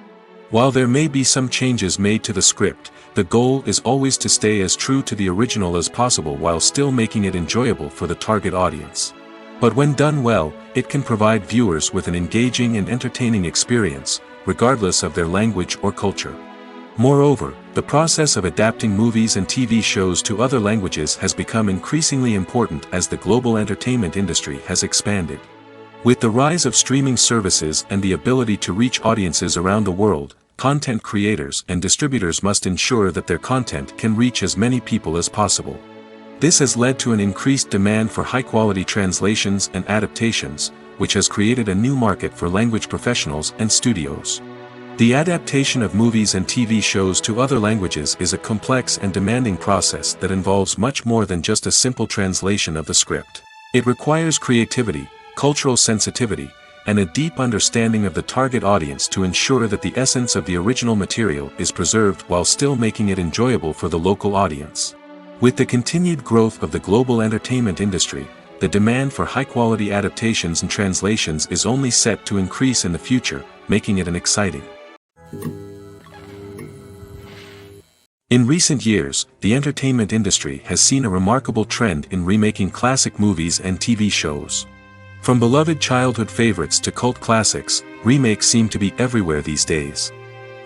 While there may be some changes made to the script, the goal is always to stay as true to the original as possible while still making it enjoyable for the target audience. But when done well, it can provide viewers with an engaging and entertaining experience, regardless of their language or culture. Moreover, the process of adapting movies and TV shows to other languages has become increasingly important as the global entertainment industry has expanded. With the rise of streaming services and the ability to reach audiences around the world, content creators and distributors must ensure that their content can reach as many people as possible. This has led to an increased demand for high-quality translations and adaptations, which has created a new market for language professionals and studios. The adaptation of movies and TV shows to other languages is a complex and demanding process that involves much more than just a simple translation of the script. It requires creativity, cultural sensitivity, and a deep understanding of the target audience to ensure that the essence of the original material is preserved while still making it enjoyable for the local audience. With the continued growth of the global entertainment industry, the demand for high-quality adaptations and translations is only set to increase in the future, making it an exciting. In recent years, the entertainment industry has seen a remarkable trend in remaking classic movies and TV shows. From beloved childhood favorites to cult classics, remakes seem to be everywhere these days.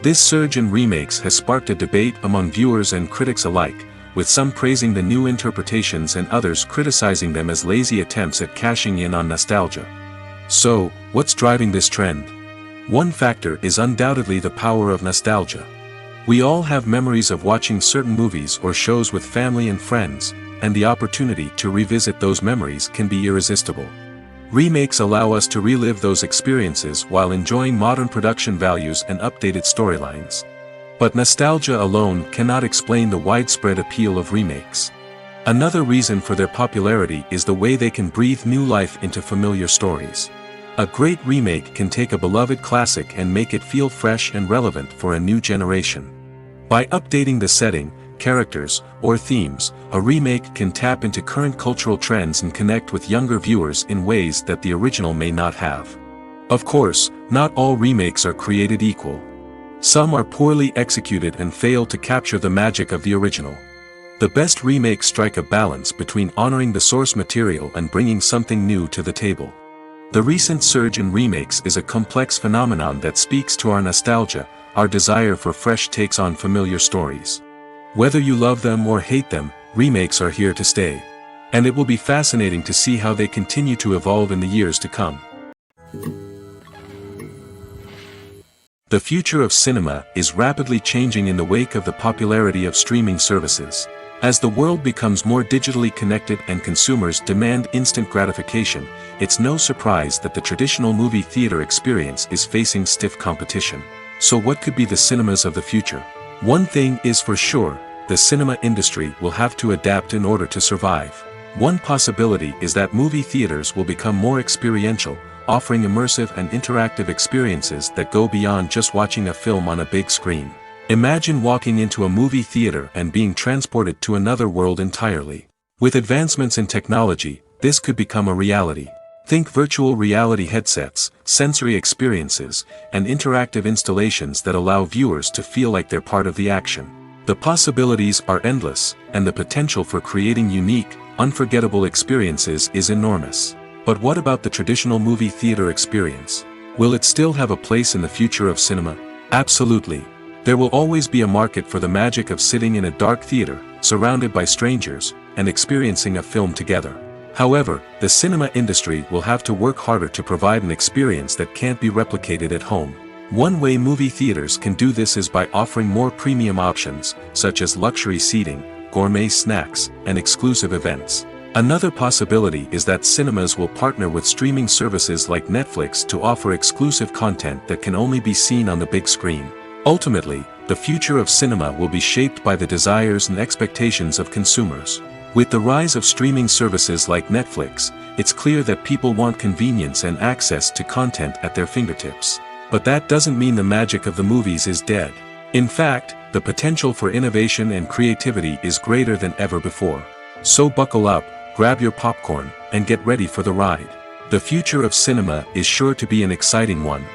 This surge in remakes has sparked a debate among viewers and critics alike, with some praising the new interpretations and others criticizing them as lazy attempts at cashing in on nostalgia. So, what's driving this trend? One factor is undoubtedly the power of nostalgia. We all have memories of watching certain movies or shows with family and friends, and the opportunity to revisit those memories can be irresistible. Remakes allow us to relive those experiences while enjoying modern production values and updated storylines. But nostalgia alone cannot explain the widespread appeal of remakes. Another reason for their popularity is the way they can breathe new life into familiar stories. A great remake can take a beloved classic and make it feel fresh and relevant for a new generation. By updating the setting, characters, or themes, a remake can tap into current cultural trends and connect with younger viewers in ways that the original may not have. Of course, not all remakes are created equal. Some are poorly executed and fail to capture the magic of the original. The best remakes strike a balance between honoring the source material and bringing something new to the table. The recent surge in remakes is a complex phenomenon that speaks to our nostalgia, our desire for fresh takes on familiar stories. Whether you love them or hate them, remakes are here to stay. And it will be fascinating to see how they continue to evolve in the years to come. The future of cinema is rapidly changing in the wake of the popularity of streaming services. As the world becomes more digitally connected and consumers demand instant gratification, it's no surprise that the traditional movie theater experience is facing stiff competition. So what could be the cinemas of the future? One thing is for sure, the cinema industry will have to adapt in order to survive. One possibility is that movie theaters will become more experiential, offering immersive and interactive experiences that go beyond just watching a film on a big screen. Imagine walking into a movie theater and being transported to another world entirely. With advancements in technology, this could become a reality. Think virtual reality headsets, sensory experiences, and interactive installations that allow viewers to feel like they're part of the action. The possibilities are endless, and the potential for creating unique, unforgettable experiences is enormous. But what about the traditional movie theater experience? Will it still have a place in the future of cinema? Absolutely. There will always be a market for the magic of sitting in a dark theater, surrounded by strangers, and experiencing a film together. However, the cinema industry will have to work harder to provide an experience that can't be replicated at home. One way movie theaters can do this is by offering more premium options, such as luxury seating, gourmet snacks, and exclusive events. Another possibility is that cinemas will partner with streaming services like Netflix to offer exclusive content that can only be seen on the big screen. Ultimately, the future of cinema will be shaped by the desires and expectations of consumers. With the rise of streaming services like Netflix, it's clear that people want convenience and access to content at their fingertips. But that doesn't mean the magic of the movies is dead. In fact, the potential for innovation and creativity is greater than ever before. So buckle up, grab your popcorn, and get ready for the ride. The future of cinema is sure to be an exciting one.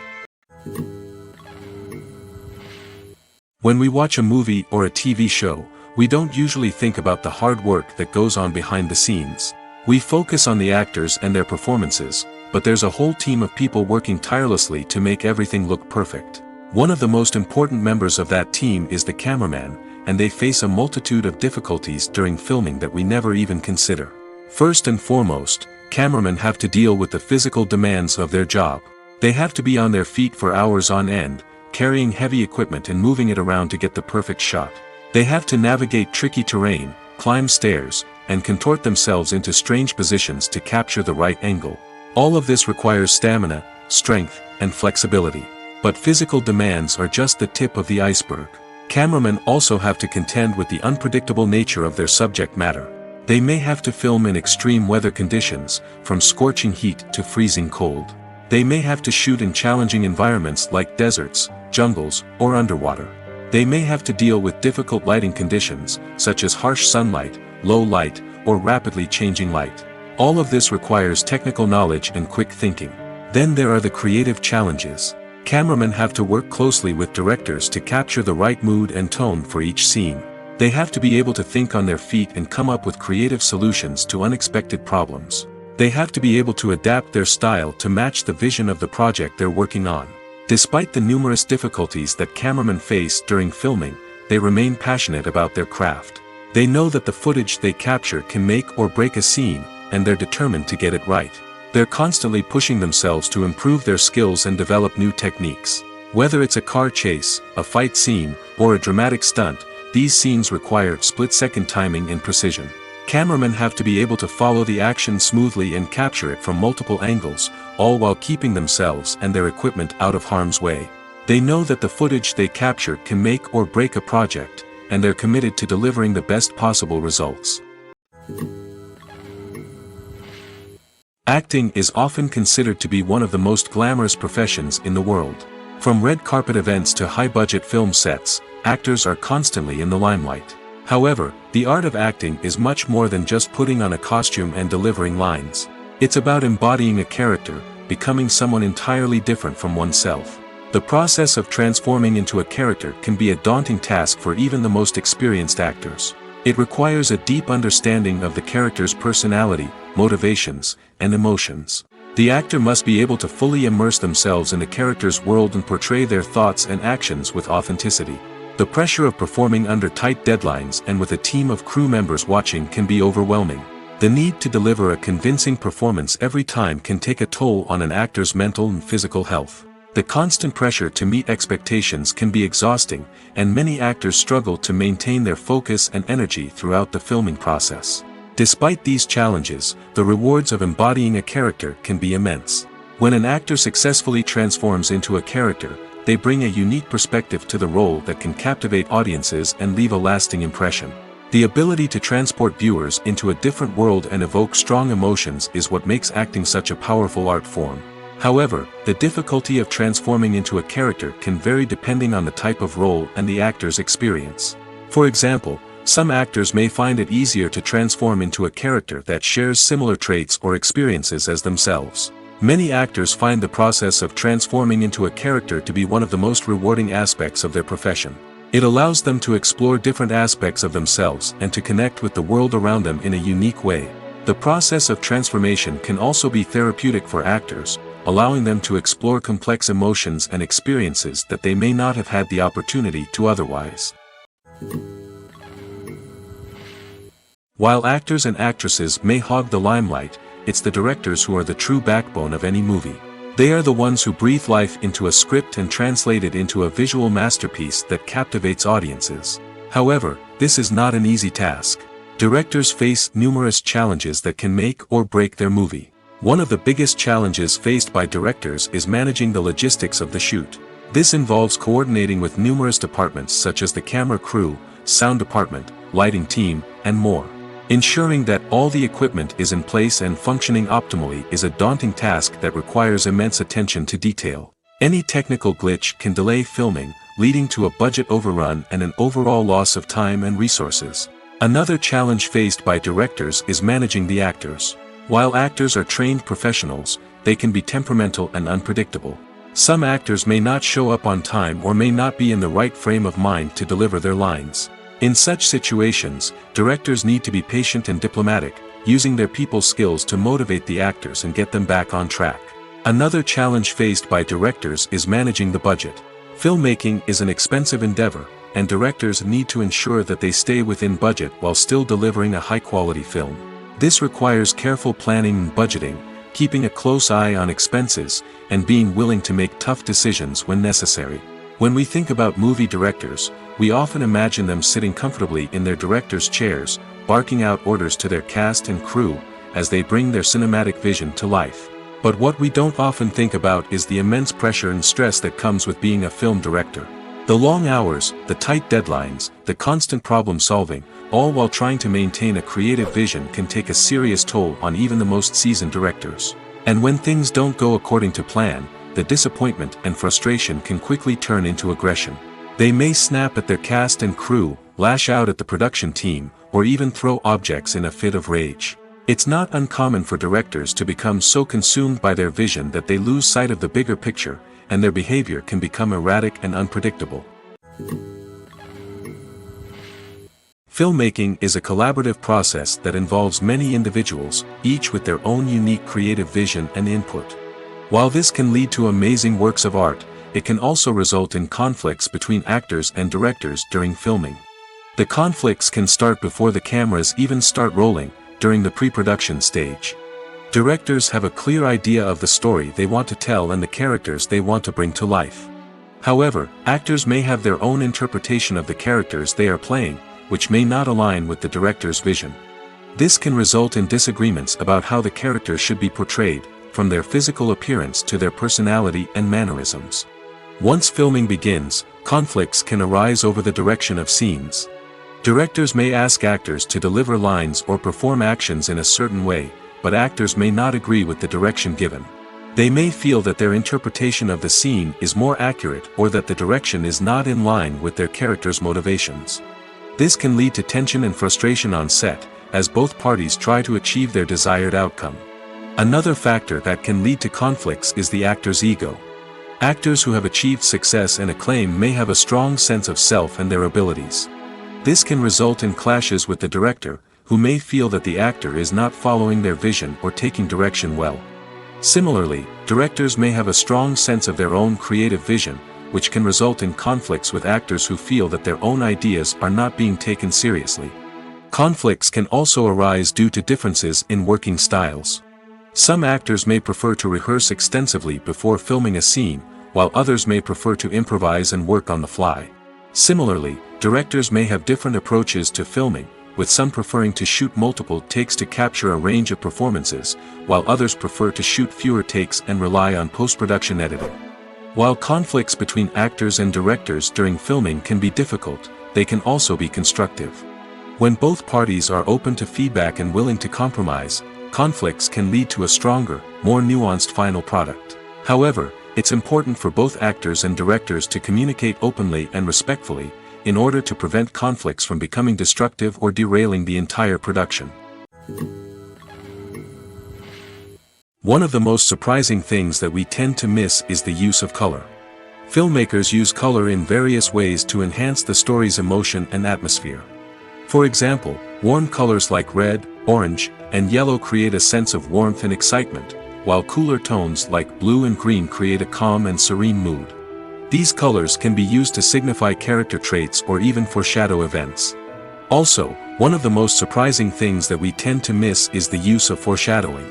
When we watch a movie or a TV show, we don't usually think about the hard work that goes on behind the scenes. We focus on the actors and their performances, but there's a whole team of people working tirelessly to make everything look perfect. One of the most important members of that team is the cameraman, and they face a multitude of difficulties during filming that we never even consider. First and foremost, cameramen have to deal with the physical demands of their job. They have to be on their feet for hours on end, carrying heavy equipment and moving it around to get the perfect shot. They have to navigate tricky terrain, climb stairs, and contort themselves into strange positions to capture the right angle. All of this requires stamina, strength, and flexibility. But physical demands are just the tip of the iceberg. Cameramen also have to contend with the unpredictable nature of their subject matter. They may have to film in extreme weather conditions, from scorching heat to freezing cold. They may have to shoot in challenging environments like deserts, jungles, or underwater. They may have to deal with difficult lighting conditions, such as harsh sunlight, low light, or rapidly changing light. All of this requires technical knowledge and quick thinking. Then there are the creative challenges. Cameramen have to work closely with directors to capture the right mood and tone for each scene. They have to be able to think on their feet and come up with creative solutions to unexpected problems. They have to be able to adapt their style to match the vision of the project they're working on. Despite the numerous difficulties that cameramen face during filming, they remain passionate about their craft. They know that the footage they capture can make or break a scene, and they're determined to get it right. They're constantly pushing themselves to improve their skills and develop new techniques. Whether it's a car chase, a fight scene, or a dramatic stunt, these scenes require split-second timing and precision. Cameramen have to be able to follow the action smoothly and capture it from multiple angles, all while keeping themselves and their equipment out of harm's way. They know that the footage they capture can make or break a project, and they're committed to delivering the best possible results. Acting is often considered to be one of the most glamorous professions in the world. From red carpet events to high-budget film sets, actors are constantly in the limelight. However, the art of acting is much more than just putting on a costume and delivering lines. It's about embodying a character, becoming someone entirely different from oneself. The process of transforming into a character can be a daunting task for even the most experienced actors. It requires a deep understanding of the character's personality, motivations, and emotions. The actor must be able to fully immerse themselves in the character's world and portray their thoughts and actions with authenticity. The pressure of performing under tight deadlines and with a team of crew members watching can be overwhelming. The need to deliver a convincing performance every time can take a toll on an actor's mental and physical health. The constant pressure to meet expectations can be exhausting, and many actors struggle to maintain their focus and energy throughout the filming process. Despite these challenges, the rewards of embodying a character can be immense. When an actor successfully transforms into a character, they bring a unique perspective to the role that can captivate audiences and leave a lasting impression. The ability to transport viewers into a different world and evoke strong emotions is what makes acting such a powerful art form. However, the difficulty of transforming into a character can vary depending on the type of role and the actor's experience. For example, some actors may find it easier to transform into a character that shares similar traits or experiences as themselves. Many actors find the process of transforming into a character to be one of the most rewarding aspects of their profession. It allows them to explore different aspects of themselves and to connect with the world around them in a unique way. The process of transformation can also be therapeutic for actors, allowing them to explore complex emotions and experiences that they may not have had the opportunity to otherwise. While actors and actresses may hog the limelight, it's the directors who are the true backbone of any movie. They are the ones who breathe life into a script and translate it into a visual masterpiece that captivates audiences. However, this is not an easy task. Directors face numerous challenges that can make or break their movie. One of the biggest challenges faced by directors is managing the logistics of the shoot. This involves coordinating with numerous departments such as the camera crew, sound department, lighting team, and more. Ensuring that all the equipment is in place and functioning optimally is a daunting task that requires immense attention to detail. Any technical glitch can delay filming, leading to a budget overrun and an overall loss of time and resources. Another challenge faced by directors is managing the actors. While actors are trained professionals, they can be temperamental and unpredictable. Some actors may not show up on time or may not be in the right frame of mind to deliver their lines. In such situations, directors need to be patient and diplomatic, using their people skills to motivate the actors and get them back on track. Another challenge faced by directors is managing the budget. Filmmaking is an expensive endeavor, and directors need to ensure that they stay within budget while still delivering a high-quality film. This requires careful planning and budgeting, keeping a close eye on expenses, and being willing to make tough decisions when necessary. When we think about movie directors, we often imagine them sitting comfortably in their director's chairs, barking out orders to their cast and crew, as they bring their cinematic vision to life. But what we don't often think about is the immense pressure and stress that comes with being a film director. The long hours, the tight deadlines, the constant problem solving, all while trying to maintain a creative vision can take a serious toll on even the most seasoned directors. And when things don't go according to plan, the disappointment and frustration can quickly turn into aggression. They may snap at their cast and crew, lash out at the production team, or even throw objects in a fit of rage. It's not uncommon for directors to become so consumed by their vision that they lose sight of the bigger picture, and their behavior can become erratic and unpredictable. Filmmaking is a collaborative process that involves many individuals, each with their own unique creative vision and input. While this can lead to amazing works of art, it can also result in conflicts between actors and directors during filming. The conflicts can start before the cameras even start rolling, during the pre-production stage. Directors have a clear idea of the story they want to tell and the characters they want to bring to life. However, actors may have their own interpretation of the characters they are playing, which may not align with the director's vision. This can result in disagreements about how the characters should be portrayed, from their physical appearance to their personality and mannerisms. Once filming begins, conflicts can arise over the direction of scenes. Directors may ask actors to deliver lines or perform actions in a certain way, but actors may not agree with the direction given. They may feel that their interpretation of the scene is more accurate or that the direction is not in line with their character's motivations. This can lead to tension and frustration on set, as both parties try to achieve their desired outcome. Another factor that can lead to conflicts is the actor's ego. Actors who have achieved success and acclaim may have a strong sense of self and their abilities. This can result in clashes with the director, who may feel that the actor is not following their vision or taking direction well. Similarly, directors may have a strong sense of their own creative vision, which can result in conflicts with actors who feel that their own ideas are not being taken seriously. Conflicts can also arise due to differences in working styles. Some actors may prefer to rehearse extensively before filming a scene, while others may prefer to improvise and work on the fly. Similarly, directors may have different approaches to filming, with some preferring to shoot multiple takes to capture a range of performances, while others prefer to shoot fewer takes and rely on post-production editing. While conflicts between actors and directors during filming can be difficult, they can also be constructive. When both parties are open to feedback and willing to compromise, conflicts can lead to a stronger, more nuanced final product. However, it's important for both actors and directors to communicate openly and respectfully, in order to prevent conflicts from becoming destructive or derailing the entire production. One of the most surprising things that we tend to miss is the use of color. Filmmakers use color in various ways to enhance the story's emotion and atmosphere. For example, warm colors like red, orange, and yellow create a sense of warmth and excitement, while cooler tones like blue and green create a calm and serene mood. These colors can be used to signify character traits or even foreshadow events. Also, one of the most surprising things that we tend to miss is the use of foreshadowing.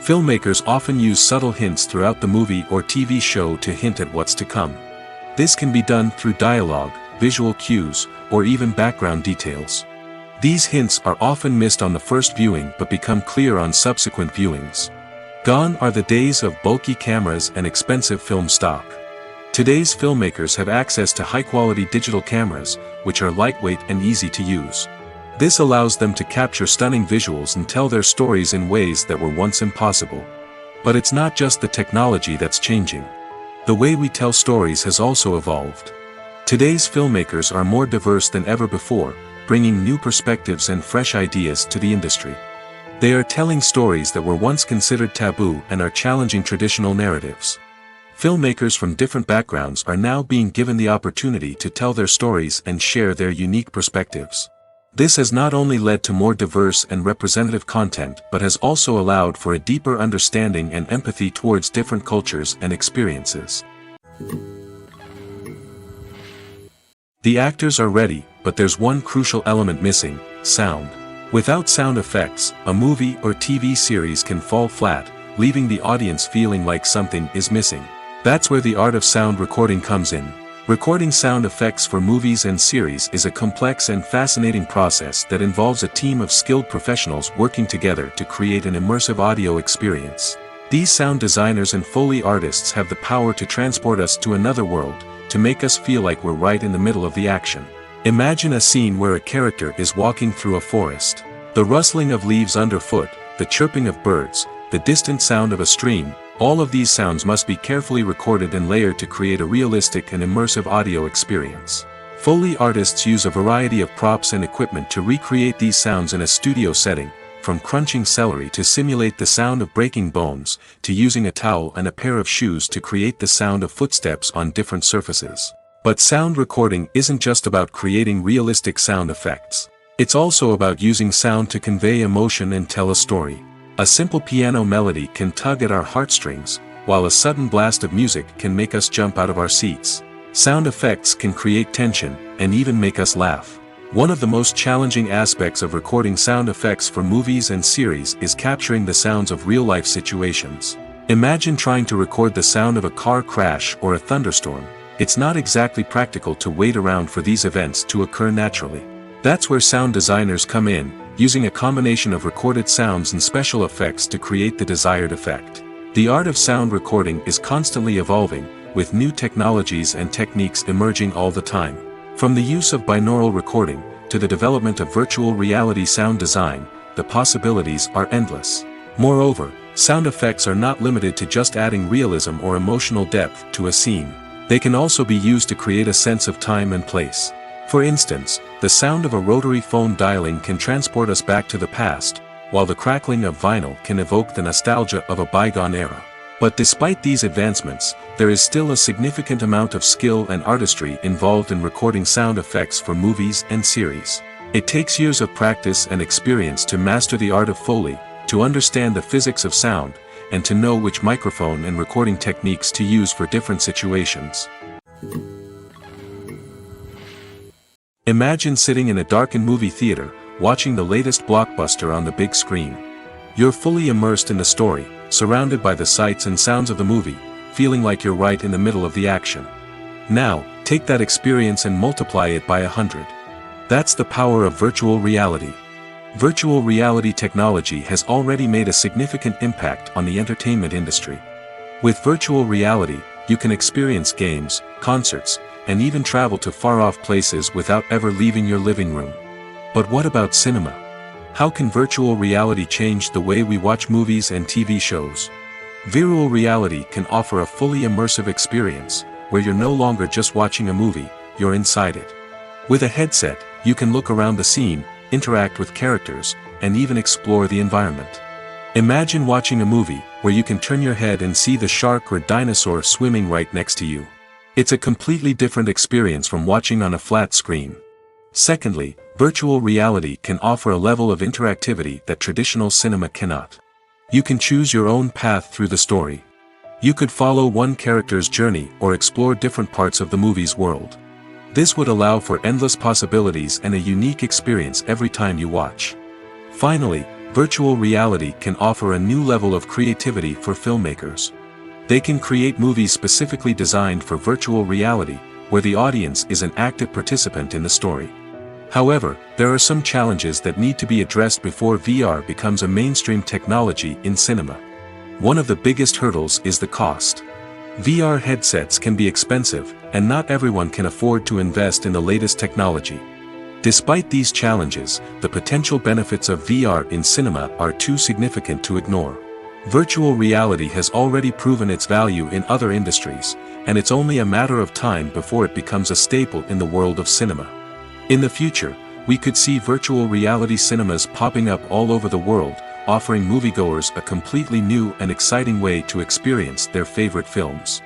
Filmmakers often use subtle hints throughout the movie or TV show to hint at what's to come. This can be done through dialogue, visual cues, or even background details. These hints are often missed on the first viewing but become clear on subsequent viewings. Gone are the days of bulky cameras and expensive film stock. Today's filmmakers have access to high-quality digital cameras, which are lightweight and easy to use. This allows them to capture stunning visuals and tell their stories in ways that were once impossible. But it's not just the technology that's changing. The way we tell stories has also evolved. Today's filmmakers are more diverse than ever before, bringing new perspectives and fresh ideas to the industry. They are telling stories that were once considered taboo and are challenging traditional narratives. Filmmakers from different backgrounds are now being given the opportunity to tell their stories and share their unique perspectives. This has not only led to more diverse and representative content but has also allowed for a deeper understanding and empathy towards different cultures and experiences. The actors are ready, but there's one crucial element missing: sound. Without sound effects, a movie or TV series can fall flat, leaving the audience feeling like something is missing. That's where the art of sound recording comes in. Recording sound effects for movies and series is a complex and fascinating process that involves a team of skilled professionals working together to create an immersive audio experience. These sound designers and Foley artists have the power to transport us to another world, to make us feel like we're right in the middle of the action. Imagine a scene where a character is walking through a forest. The rustling of leaves underfoot, the chirping of birds, the distant sound of a stream, all of these sounds must be carefully recorded and layered to create a realistic and immersive audio experience. Foley artists use a variety of props and equipment to recreate these sounds in a studio setting, from crunching celery to simulate the sound of breaking bones, to using a towel and a pair of shoes to create the sound of footsteps on different surfaces. But sound recording isn't just about creating realistic sound effects. It's also about using sound to convey emotion and tell a story. A simple piano melody can tug at our heartstrings, while a sudden blast of music can make us jump out of our seats. Sound effects can create tension, and even make us laugh. One of the most challenging aspects of recording sound effects for movies and series is capturing the sounds of real-life situations. Imagine trying to record the sound of a car crash or a thunderstorm. It's not exactly practical to wait around for these events to occur naturally. That's where sound designers come in, using a combination of recorded sounds and special effects to create the desired effect. The art of sound recording is constantly evolving, with new technologies and techniques emerging all the time. From the use of binaural recording, to the development of virtual reality sound design, the possibilities are endless. Moreover, sound effects are not limited to just adding realism or emotional depth to a scene. They can also be used to create a sense of time and place. For instance, the sound of a rotary phone dialing can transport us back to the past, while the crackling of vinyl can evoke the nostalgia of a bygone era. But despite these advancements, there is still a significant amount of skill and artistry involved in recording sound effects for movies and series. It takes years of practice and experience to master the art of Foley, to understand the physics of sound, and to know which microphone and recording techniques to use for different situations. Imagine sitting in a darkened movie theater, watching the latest blockbuster on the big screen. You're fully immersed in the story, surrounded by the sights and sounds of the movie, feeling like you're right in the middle of the action. Now, take that experience and multiply it by 100. That's the power of virtual reality. Virtual reality technology has already made a significant impact on the entertainment industry. With virtual reality, you can experience games, concerts, and even travel to far-off places without ever leaving your living room. But what about cinema? How can virtual reality change the way we watch movies and TV shows? Virtual reality can offer a fully immersive experience, where you're no longer just watching a movie, you're inside it. With a headset, you can look around the scene, interact with characters, and even explore the environment. Imagine watching a movie where you can turn your head and see the shark or dinosaur swimming right next to you. It's a completely different experience from watching on a flat screen. Secondly, virtual reality can offer a level of interactivity that traditional cinema cannot. You can choose your own path through the story. You could follow one character's journey or explore different parts of the movie's world. This would allow for endless possibilities and a unique experience every time you watch. Finally, virtual reality can offer a new level of creativity for filmmakers. They can create movies specifically designed for virtual reality, where the audience is an active participant in the story. However, there are some challenges that need to be addressed before VR becomes a mainstream technology in cinema. One of the biggest hurdles is the cost. VR headsets can be expensive, and not everyone can afford to invest in the latest technology. Despite these challenges, the potential benefits of VR in cinema are too significant to ignore. Virtual reality has already proven its value in other industries, and it's only a matter of time before it becomes a staple in the world of cinema. In the future, we could see virtual reality cinemas popping up all over the world, offering moviegoers a completely new and exciting way to experience their favorite films.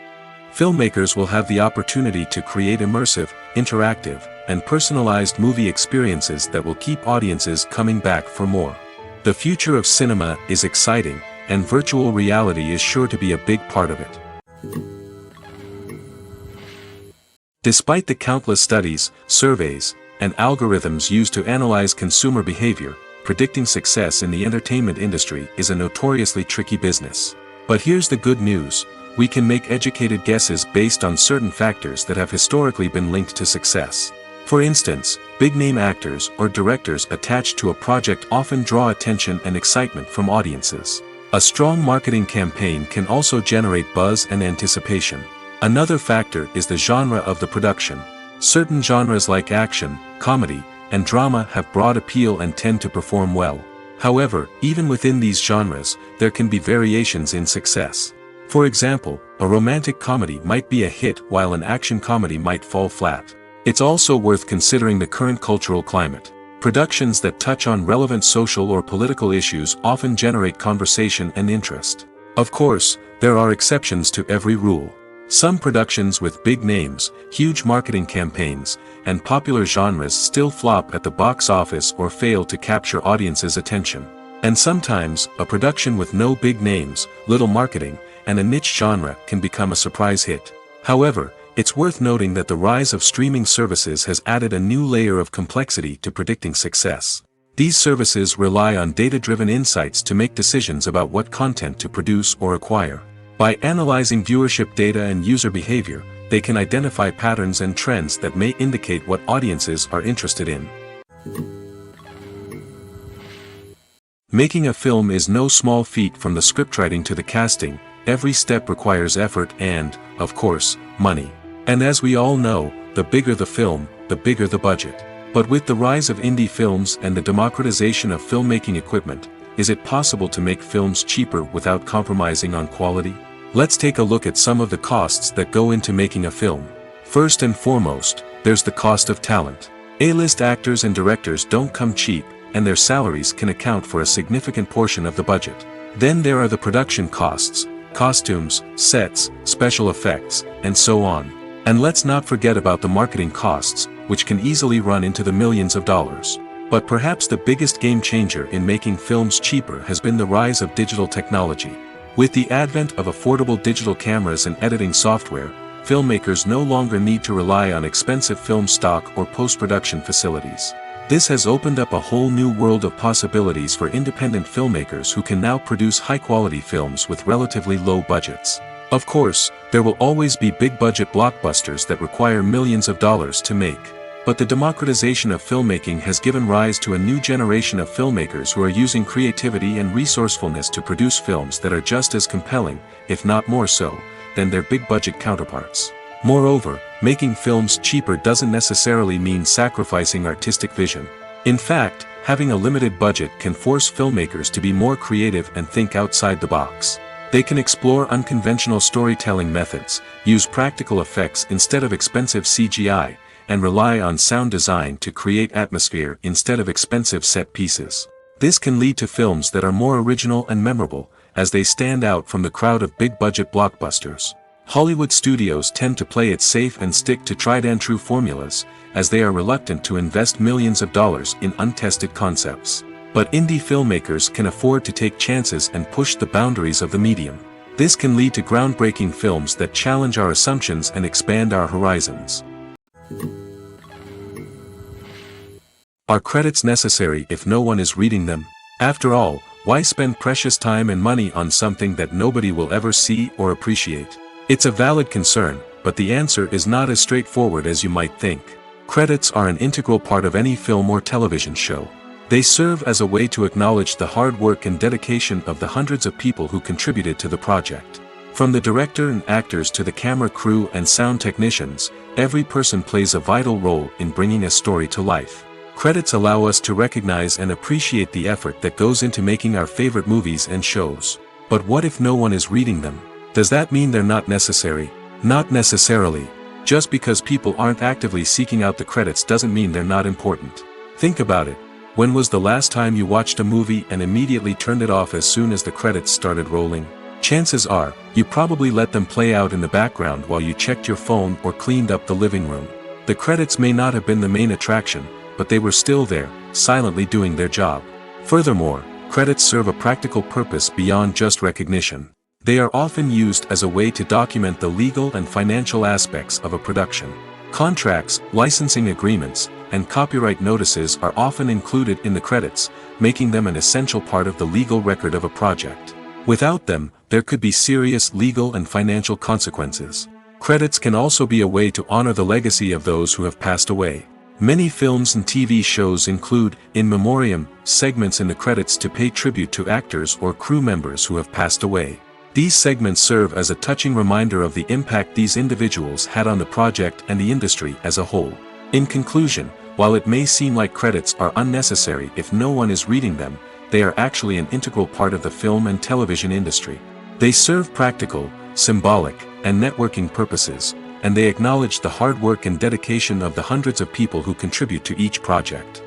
Filmmakers will have the opportunity to create immersive, interactive, and personalized movie experiences that will keep audiences coming back for more. The future of cinema is exciting, and virtual reality is sure to be a big part of it. Despite the countless studies, surveys, and algorithms used to analyze consumer behavior, predicting success in the entertainment industry is a notoriously tricky business. But here's the good news: we can make educated guesses based on certain factors that have historically been linked to success. For instance, big-name actors or directors attached to a project often draw attention and excitement from audiences. A strong marketing campaign can also generate buzz and anticipation. Another factor is the genre of the production. Certain genres like action, comedy, and drama have broad appeal and tend to perform well. However, even within these genres, there can be variations in success. For example, a romantic comedy might be a hit while an action comedy might fall flat. It's also worth considering the current cultural climate. Productions that touch on relevant social or political issues often generate conversation and interest. Of course, there are exceptions to every rule. Some productions with big names, huge marketing campaigns, and popular genres still flop at the box office or fail to capture audiences' attention. And sometimes, a production with no big names, little marketing, and a niche genre can become a surprise hit. However, it's worth noting that the rise of streaming services has added a new layer of complexity to predicting success. These services rely on data-driven insights to make decisions about what content to produce or acquire. By analyzing viewership data and user behavior, they can identify patterns and trends that may indicate what audiences are interested in. Making a film is no small feat. From the scriptwriting to the casting, every step requires effort and, of course, money. And as we all know, the bigger the film, the bigger the budget. But with the rise of indie films and the democratization of filmmaking equipment, is it possible to make films cheaper without compromising on quality? Let's take a look at some of the costs that go into making a film. First and foremost, there's the cost of talent. A-list actors and directors don't come cheap, and their salaries can account for a significant portion of the budget. Then there are the production costs, costumes, sets, special effects, and so on. And let's not forget about the marketing costs, which can easily run into the millions of dollars. But perhaps the biggest game changer in making films cheaper has been the rise of digital technology. With the advent of affordable digital cameras and editing software, filmmakers no longer need to rely on expensive film stock or post-production facilities. This has opened up a whole new world of possibilities for independent filmmakers who can now produce high-quality films with relatively low budgets. Of course, there will always be big-budget blockbusters that require millions of dollars to make. But the democratization of filmmaking has given rise to a new generation of filmmakers who are using creativity and resourcefulness to produce films that are just as compelling, if not more so, than their big-budget counterparts. Moreover, making films cheaper doesn't necessarily mean sacrificing artistic vision. In fact, having a limited budget can force filmmakers to be more creative and think outside the box. They can explore unconventional storytelling methods, use practical effects instead of expensive CGI, and rely on sound design to create atmosphere instead of expensive set pieces. This can lead to films that are more original and memorable, as they stand out from the crowd of big-budget blockbusters. Hollywood studios tend to play it safe and stick to tried-and-true formulas, as they are reluctant to invest millions of dollars in untested concepts. But indie filmmakers can afford to take chances and push the boundaries of the medium. This can lead to groundbreaking films that challenge our assumptions and expand our horizons. Are credits necessary if no one is reading them? After all, why spend precious time and money on something that nobody will ever see or appreciate? It's a valid concern, but the answer is not as straightforward as you might think. Credits are an integral part of any film or television show. They serve as a way to acknowledge the hard work and dedication of the hundreds of people who contributed to the project. From the director and actors to the camera crew and sound technicians, every person plays a vital role in bringing a story to life. Credits allow us to recognize and appreciate the effort that goes into making our favorite movies and shows. But what if no one is reading them? Does that mean they're not necessary? Not necessarily. Just because people aren't actively seeking out the credits doesn't mean they're not important. Think about it. When was the last time you watched a movie and immediately turned it off as soon as the credits started rolling? Chances are, you probably let them play out in the background while you checked your phone or cleaned up the living room. The credits may not have been the main attraction, but they were still there, silently doing their job. Furthermore, credits serve a practical purpose beyond just recognition. They are often used as a way to document the legal and financial aspects of a production. Contracts, licensing agreements, and copyright notices are often included in the credits, making them an essential part of the legal record of a project. Without them, there could be serious legal and financial consequences. Credits can also be a way to honor the legacy of those who have passed away. Many films and TV shows include, in memoriam, segments in the credits to pay tribute to actors or crew members who have passed away. These segments serve as a touching reminder of the impact these individuals had on the project and the industry as a whole. In conclusion, while it may seem like credits are unnecessary if no one is reading them, they are actually an integral part of the film and television industry. They serve practical, symbolic, and networking purposes, and they acknowledge the hard work and dedication of the hundreds of people who contribute to each project.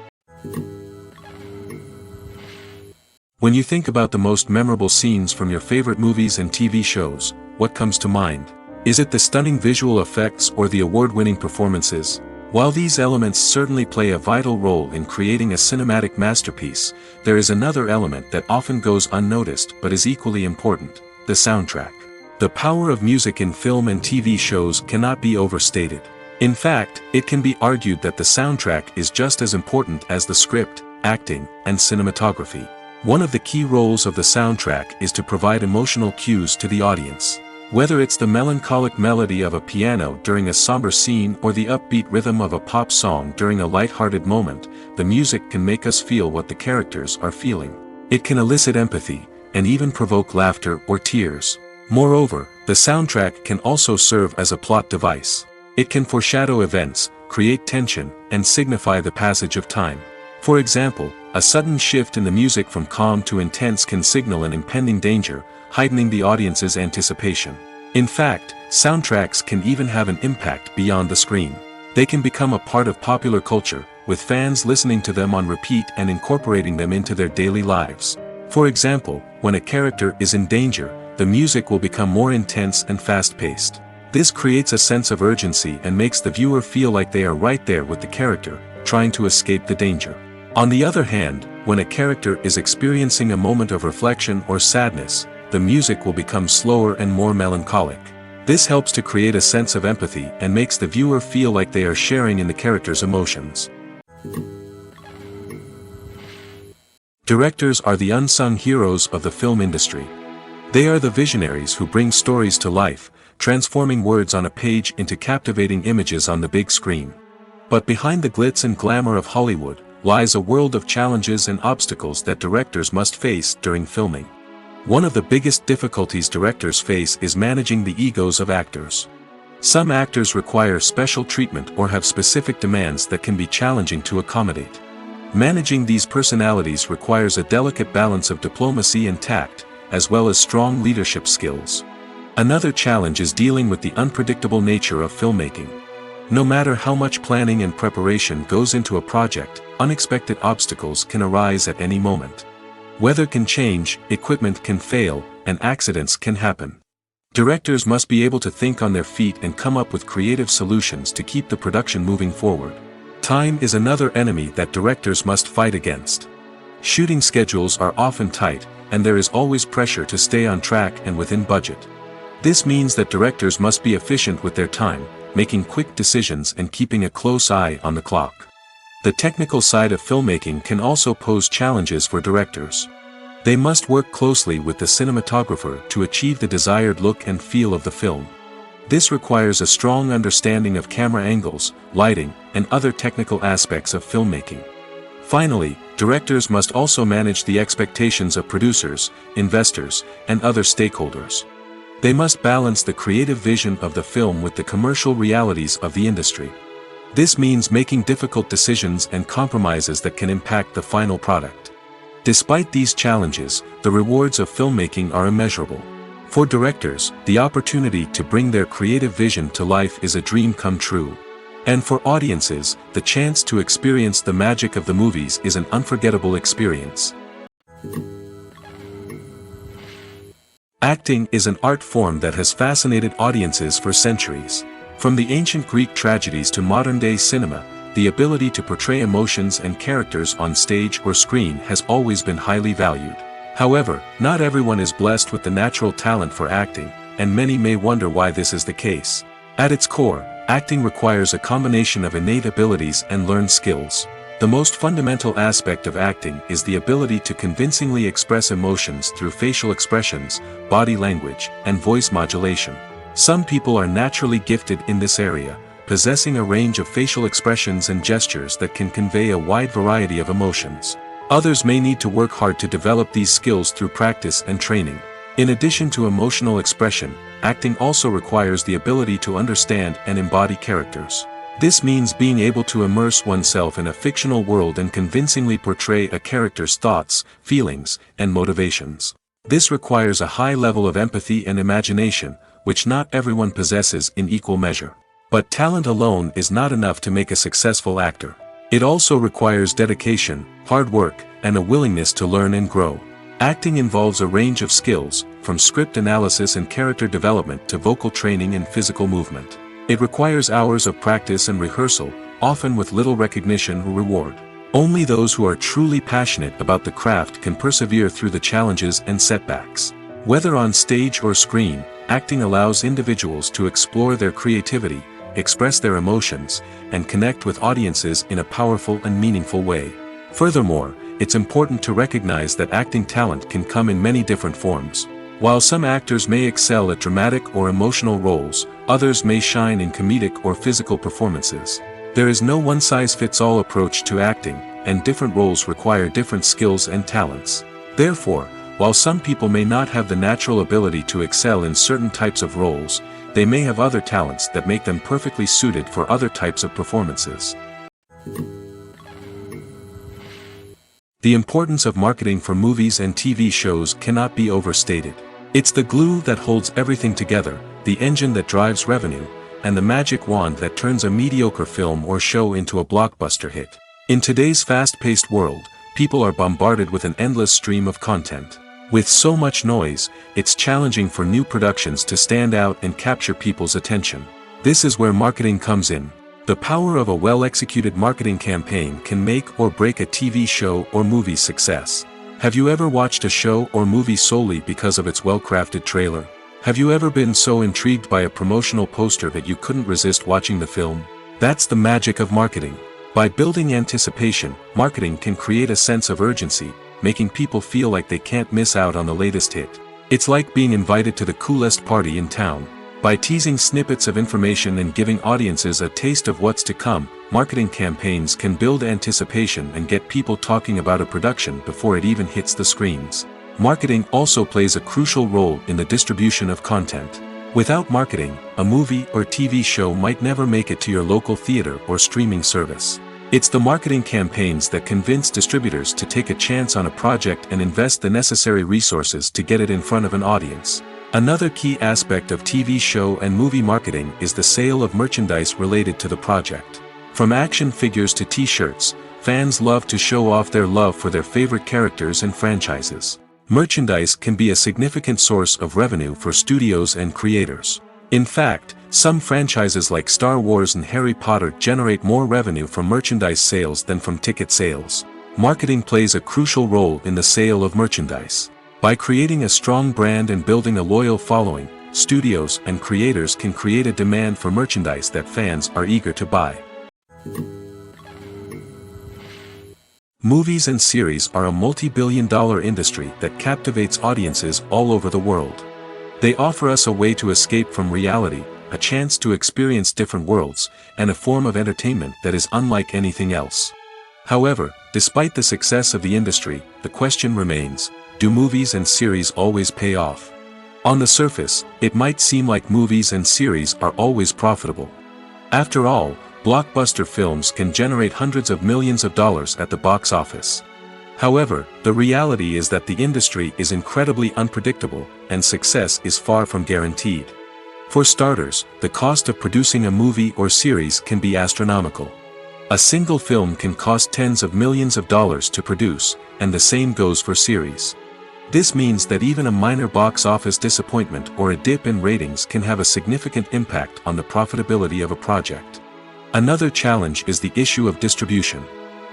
When you think about the most memorable scenes from your favorite movies and TV shows, what comes to mind? Is it the stunning visual effects or the award-winning performances? While these elements certainly play a vital role in creating a cinematic masterpiece, there is another element that often goes unnoticed but is equally important: the soundtrack. The power of music in film and TV shows cannot be overstated. In fact, it can be argued that the soundtrack is just as important as the script, acting, and cinematography. One of the key roles of the soundtrack is to provide emotional cues to the audience. Whether it's the melancholic melody of a piano during a somber scene or the upbeat rhythm of a pop song during a light-hearted moment, the music can make us feel what the characters are feeling. It can elicit empathy, and even provoke laughter or tears. Moreover, the soundtrack can also serve as a plot device. It can foreshadow events, create tension, and signify the passage of time. For example, a sudden shift in the music from calm to intense can signal an impending danger, heightening the audience's anticipation. In fact, soundtracks can even have an impact beyond the screen. They can become a part of popular culture, with fans listening to them on repeat and incorporating them into their daily lives. For example, when a character is in danger, the music will become more intense and fast-paced. This creates a sense of urgency and makes the viewer feel like they are right there with the character, trying to escape the danger. On the other hand, when a character is experiencing a moment of reflection or sadness, the music will become slower and more melancholic. This helps to create a sense of empathy and makes the viewer feel like they are sharing in the character's emotions. Directors are the unsung heroes of the film industry. They are the visionaries who bring stories to life, transforming words on a page into captivating images on the big screen. But behind the glitz and glamour of Hollywood, lies a world of challenges and obstacles that directors must face during filming. One of the biggest difficulties directors face is managing the egos of actors. Some actors require special treatment or have specific demands that can be challenging to accommodate. Managing these personalities requires a delicate balance of diplomacy and tact, as well as strong leadership skills. Another challenge is dealing with the unpredictable nature of filmmaking. No matter how much planning and preparation goes into a project, unexpected obstacles can arise at any moment. Weather can change, equipment can fail, and accidents can happen. Directors must be able to think on their feet and come up with creative solutions to keep the production moving forward. Time is another enemy that directors must fight against. Shooting schedules are often tight, and there is always pressure to stay on track and within budget. This means that directors must be efficient with their time, making quick decisions and keeping a close eye on the clock. The technical side of filmmaking can also pose challenges for directors. They must work closely with the cinematographer to achieve the desired look and feel of the film. This requires a strong understanding of camera angles, lighting, and other technical aspects of filmmaking. Finally, directors must also manage the expectations of producers, investors, and other stakeholders. They must balance the creative vision of the film with the commercial realities of the industry. This means making difficult decisions and compromises that can impact the final product. Despite these challenges, the rewards of filmmaking are immeasurable. For directors, the opportunity to bring their creative vision to life is a dream come true. And for audiences, the chance to experience the magic of the movies is an unforgettable experience. Acting is an art form that has fascinated audiences for centuries. From the ancient Greek tragedies to modern-day cinema, the ability to portray emotions and characters on stage or screen has always been highly valued. However, not everyone is blessed with the natural talent for acting, and many may wonder why this is the case. At its core, acting requires a combination of innate abilities and learned skills. The most fundamental aspect of acting is the ability to convincingly express emotions through facial expressions, body language, and voice modulation. Some people are naturally gifted in this area, possessing a range of facial expressions and gestures that can convey a wide variety of emotions. Others may need to work hard to develop these skills through practice and training. In addition to emotional expression, acting also requires the ability to understand and embody characters. This means being able to immerse oneself in a fictional world and convincingly portray a character's thoughts, feelings, and motivations. This requires a high level of empathy and imagination, which not everyone possesses in equal measure. But talent alone is not enough to make a successful actor. It also requires dedication, hard work, and a willingness to learn and grow. Acting involves a range of skills, from script analysis and character development to vocal training and physical movement. It requires hours of practice and rehearsal, often with little recognition or reward. Only those who are truly passionate about the craft can persevere through the challenges and setbacks. Whether on stage or screen, acting allows individuals to explore their creativity, express their emotions, and connect with audiences in a powerful and meaningful way. Furthermore, it's important to recognize that acting talent can come in many different forms. While some actors may excel at dramatic or emotional roles, others may shine in comedic or physical performances. There is no one-size-fits-all approach to acting, and different roles require different skills and talents. Therefore, while some people may not have the natural ability to excel in certain types of roles, they may have other talents that make them perfectly suited for other types of performances. The importance of marketing for movies and TV shows cannot be overstated. It's the glue that holds everything together, the engine that drives revenue, and the magic wand that turns a mediocre film or show into a blockbuster hit. In today's fast-paced world, people are bombarded with an endless stream of content. With so much noise, it's challenging for new productions to stand out and capture people's attention. This is where marketing comes in. The power of a well-executed marketing campaign can make or break a TV show or movie's success. Have you ever watched a show or movie solely because of its well-crafted trailer? Have you ever been so intrigued by a promotional poster that you couldn't resist watching the film? That's the magic of marketing. By building anticipation, marketing can create a sense of urgency, making people feel like they can't miss out on the latest hit. It's like being invited to the coolest party in town. By teasing snippets of information and giving audiences a taste of what's to come, marketing campaigns can build anticipation and get people talking about a production before it even hits the screens. Marketing also plays a crucial role in the distribution of content. Without marketing, a movie or TV show might never make it to your local theater or streaming service. It's the marketing campaigns that convince distributors to take a chance on a project and invest the necessary resources to get it in front of an audience. Another key aspect of TV show and movie marketing is the sale of merchandise related to the project. From action figures to t-shirts, fans love to show off their love for their favorite characters and franchises. Merchandise can be a significant source of revenue for studios and creators. In fact, some franchises like Star Wars and Harry Potter generate more revenue from merchandise sales than from ticket sales. Marketing plays a crucial role in the sale of merchandise. By creating a strong brand and building a loyal following, studios and creators can create a demand for merchandise that fans are eager to buy. Movies and series are a multi-billion-dollar industry that captivates audiences all over the world. They offer us a way to escape from reality, a chance to experience different worlds, and a form of entertainment that is unlike anything else. However, despite the success of the industry, the question remains: do movies and series always pay off? On the surface, it might seem like movies and series are always profitable. After all, blockbuster films can generate hundreds of millions of dollars at the box office. However, the reality is that the industry is incredibly unpredictable, and success is far from guaranteed. For starters, the cost of producing a movie or series can be astronomical. A single film can cost tens of millions of dollars to produce, and the same goes for series. This means that even a minor box office disappointment or a dip in ratings can have a significant impact on the profitability of a project. Another challenge is the issue of distribution.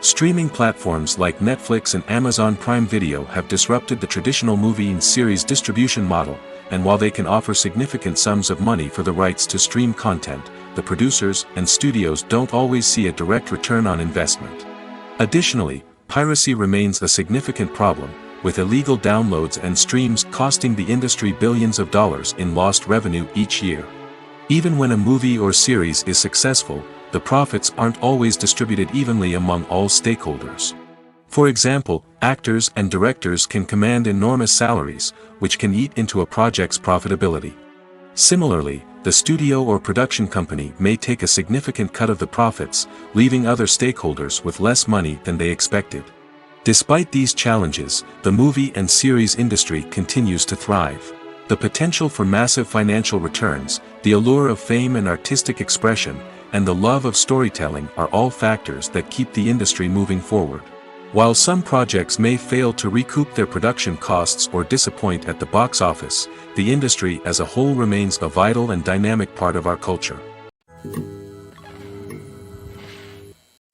Streaming platforms like Netflix and Amazon Prime Video have disrupted the traditional movie and series distribution model, and while they can offer significant sums of money for the rights to stream content, the producers and studios don't always see a direct return on investment. Additionally, piracy remains a significant problem, with illegal downloads and streams costing the industry billions of dollars in lost revenue each year. Even when a movie or series is successful, the profits aren't always distributed evenly among all stakeholders. For example, actors and directors can command enormous salaries, which can eat into a project's profitability. Similarly, the studio or production company may take a significant cut of the profits, leaving other stakeholders with less money than they expected. Despite these challenges, the movie and series industry continues to thrive. The potential for massive financial returns, the allure of fame and artistic expression, and the love of storytelling are all factors that keep the industry moving forward. While some projects may fail to recoup their production costs or disappoint at the box office, the industry as a whole remains a vital and dynamic part of our culture.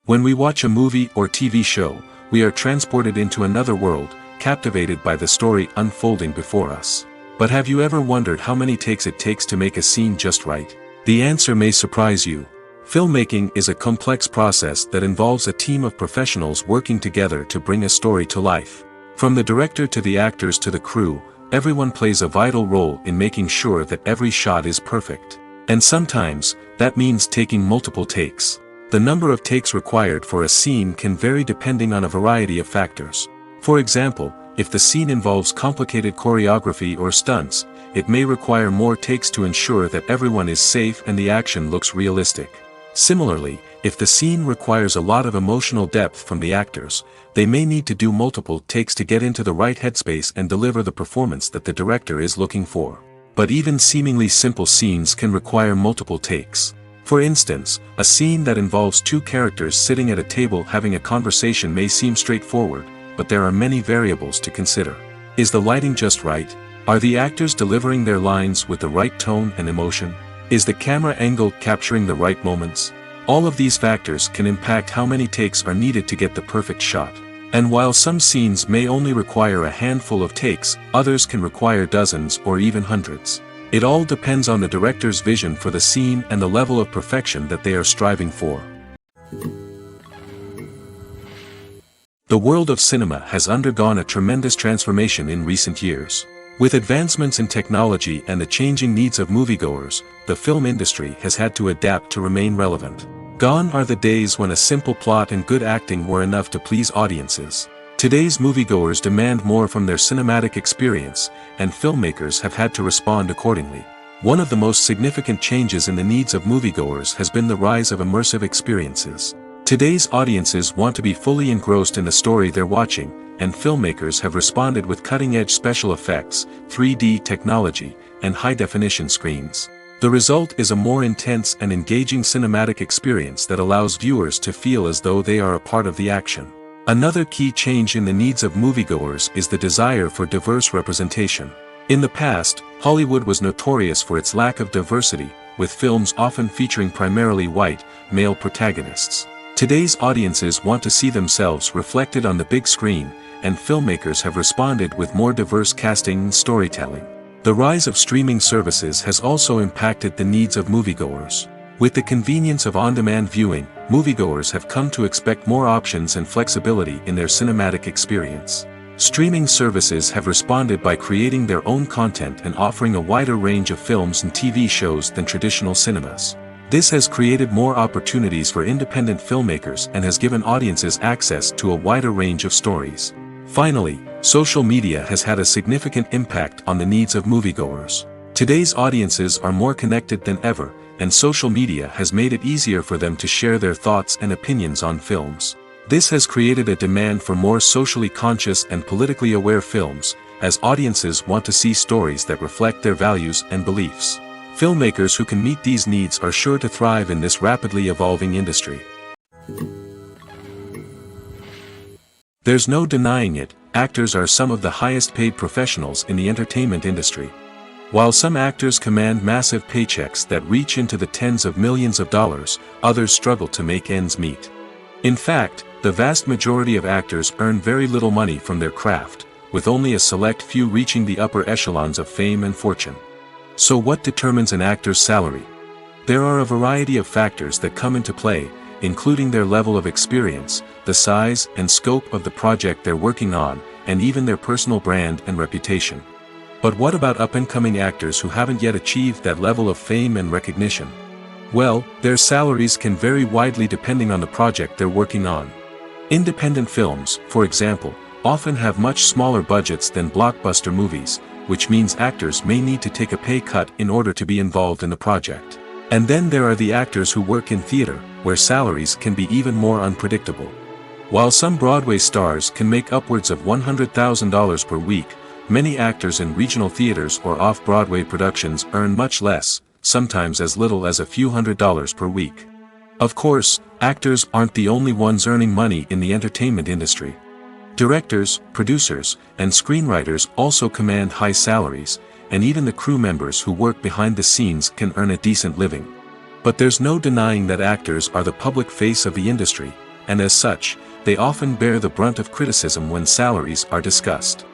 When we watch a movie or TV show, we are transported into another world, captivated by the story unfolding before us. But have you ever wondered how many takes it takes to make a scene just right? The answer may surprise you. Filmmaking is a complex process that involves a team of professionals working together to bring a story to life. From the director to the actors to the crew, everyone plays a vital role in making sure that every shot is perfect. And sometimes, that means taking multiple takes. The number of takes required for a scene can vary depending on a variety of factors. For example, if the scene involves complicated choreography or stunts, it may require more takes to ensure that everyone is safe and the action looks realistic. Similarly, if the scene requires a lot of emotional depth from the actors, they may need to do multiple takes to get into the right headspace and deliver the performance that the director is looking for. But even seemingly simple scenes can require multiple takes. For instance, a scene that involves two characters sitting at a table having a conversation may seem straightforward, but there are many variables to consider. Is the lighting just right? Are the actors delivering their lines with the right tone and emotion? Is the camera angle capturing the right moments? All of these factors can impact how many takes are needed to get the perfect shot. And while some scenes may only require a handful of takes, others can require dozens or even hundreds. It all depends on the director's vision for the scene and the level of perfection that they are striving for. The world of cinema has undergone a tremendous transformation in recent years. With advancements in technology and the changing needs of moviegoers, the film industry has had to adapt to remain relevant. Gone are the days when a simple plot and good acting were enough to please audiences. Today's moviegoers demand more from their cinematic experience, and filmmakers have had to respond accordingly. One of the most significant changes in the needs of moviegoers has been the rise of immersive experiences. Today's audiences want to be fully engrossed in the story they're watching, and filmmakers have responded with cutting-edge special effects, 3D technology, and high-definition screens. The result is a more intense and engaging cinematic experience that allows viewers to feel as though they are a part of the action. Another key change in the needs of moviegoers is the desire for diverse representation. In the past, Hollywood was notorious for its lack of diversity, with films often featuring primarily white, male protagonists. Today's audiences want to see themselves reflected on the big screen, and filmmakers have responded with more diverse casting and storytelling. The rise of streaming services has also impacted the needs of moviegoers. With the convenience of on-demand viewing, moviegoers have come to expect more options and flexibility in their cinematic experience. Streaming services have responded by creating their own content and offering a wider range of films and TV shows than traditional cinemas. This has created more opportunities for independent filmmakers and has given audiences access to a wider range of stories. Finally, social media has had a significant impact on the needs of moviegoers. Today's audiences are more connected than ever, and social media has made it easier for them to share their thoughts and opinions on films. This has created a demand for more socially conscious and politically aware films, as audiences want to see stories that reflect their values and beliefs. Filmmakers who can meet these needs are sure to thrive in this rapidly evolving industry. There's no denying it, actors are some of the highest paid professionals in the entertainment industry. While some actors command massive paychecks that reach into the tens of millions of dollars, others struggle to make ends meet. In fact, the vast majority of actors earn very little money from their craft, with only a select few reaching the upper echelons of fame and fortune. So what determines an actor's salary? There are a variety of factors that come into play, including their level of experience, the size and scope of the project they're working on, and even their personal brand and reputation. But what about up-and-coming actors who haven't yet achieved that level of fame and recognition? Well, their salaries can vary widely depending on the project they're working on. Independent films, for example, often have much smaller budgets than blockbuster movies, which means actors may need to take a pay cut in order to be involved in the project. And then there are the actors who work in theater, where salaries can be even more unpredictable. While some Broadway stars can make upwards of $100,000 per week, many actors in regional theaters or off-Broadway productions earn much less, sometimes as little as a few $100s per week. Of course, actors aren't the only ones earning money in the entertainment industry. Directors, producers, and screenwriters also command high salaries, and even the crew members who work behind the scenes can earn a decent living. But there's no denying that actors are the public face of the industry, and as such, they often bear the brunt of criticism when salaries are discussed.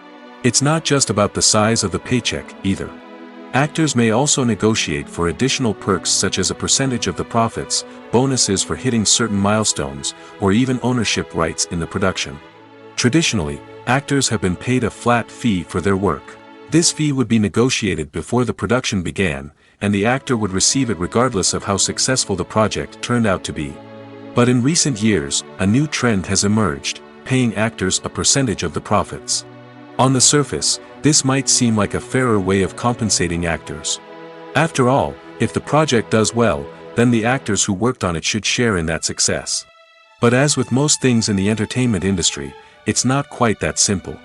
It's not just about the size of the paycheck, either. Actors may also negotiate for additional perks such as a percentage of the profits, bonuses for hitting certain milestones, or even ownership rights in the production. Traditionally, actors have been paid a flat fee for their work. This fee would be negotiated before the production began, and the actor would receive it regardless of how successful the project turned out to be. But in recent years, a new trend has emerged, paying actors a percentage of the profits. On the surface, this might seem like a fairer way of compensating actors. After all, if the project does well, then the actors who worked on it should share in that success. But as with most things in the entertainment industry, it's not quite that simple.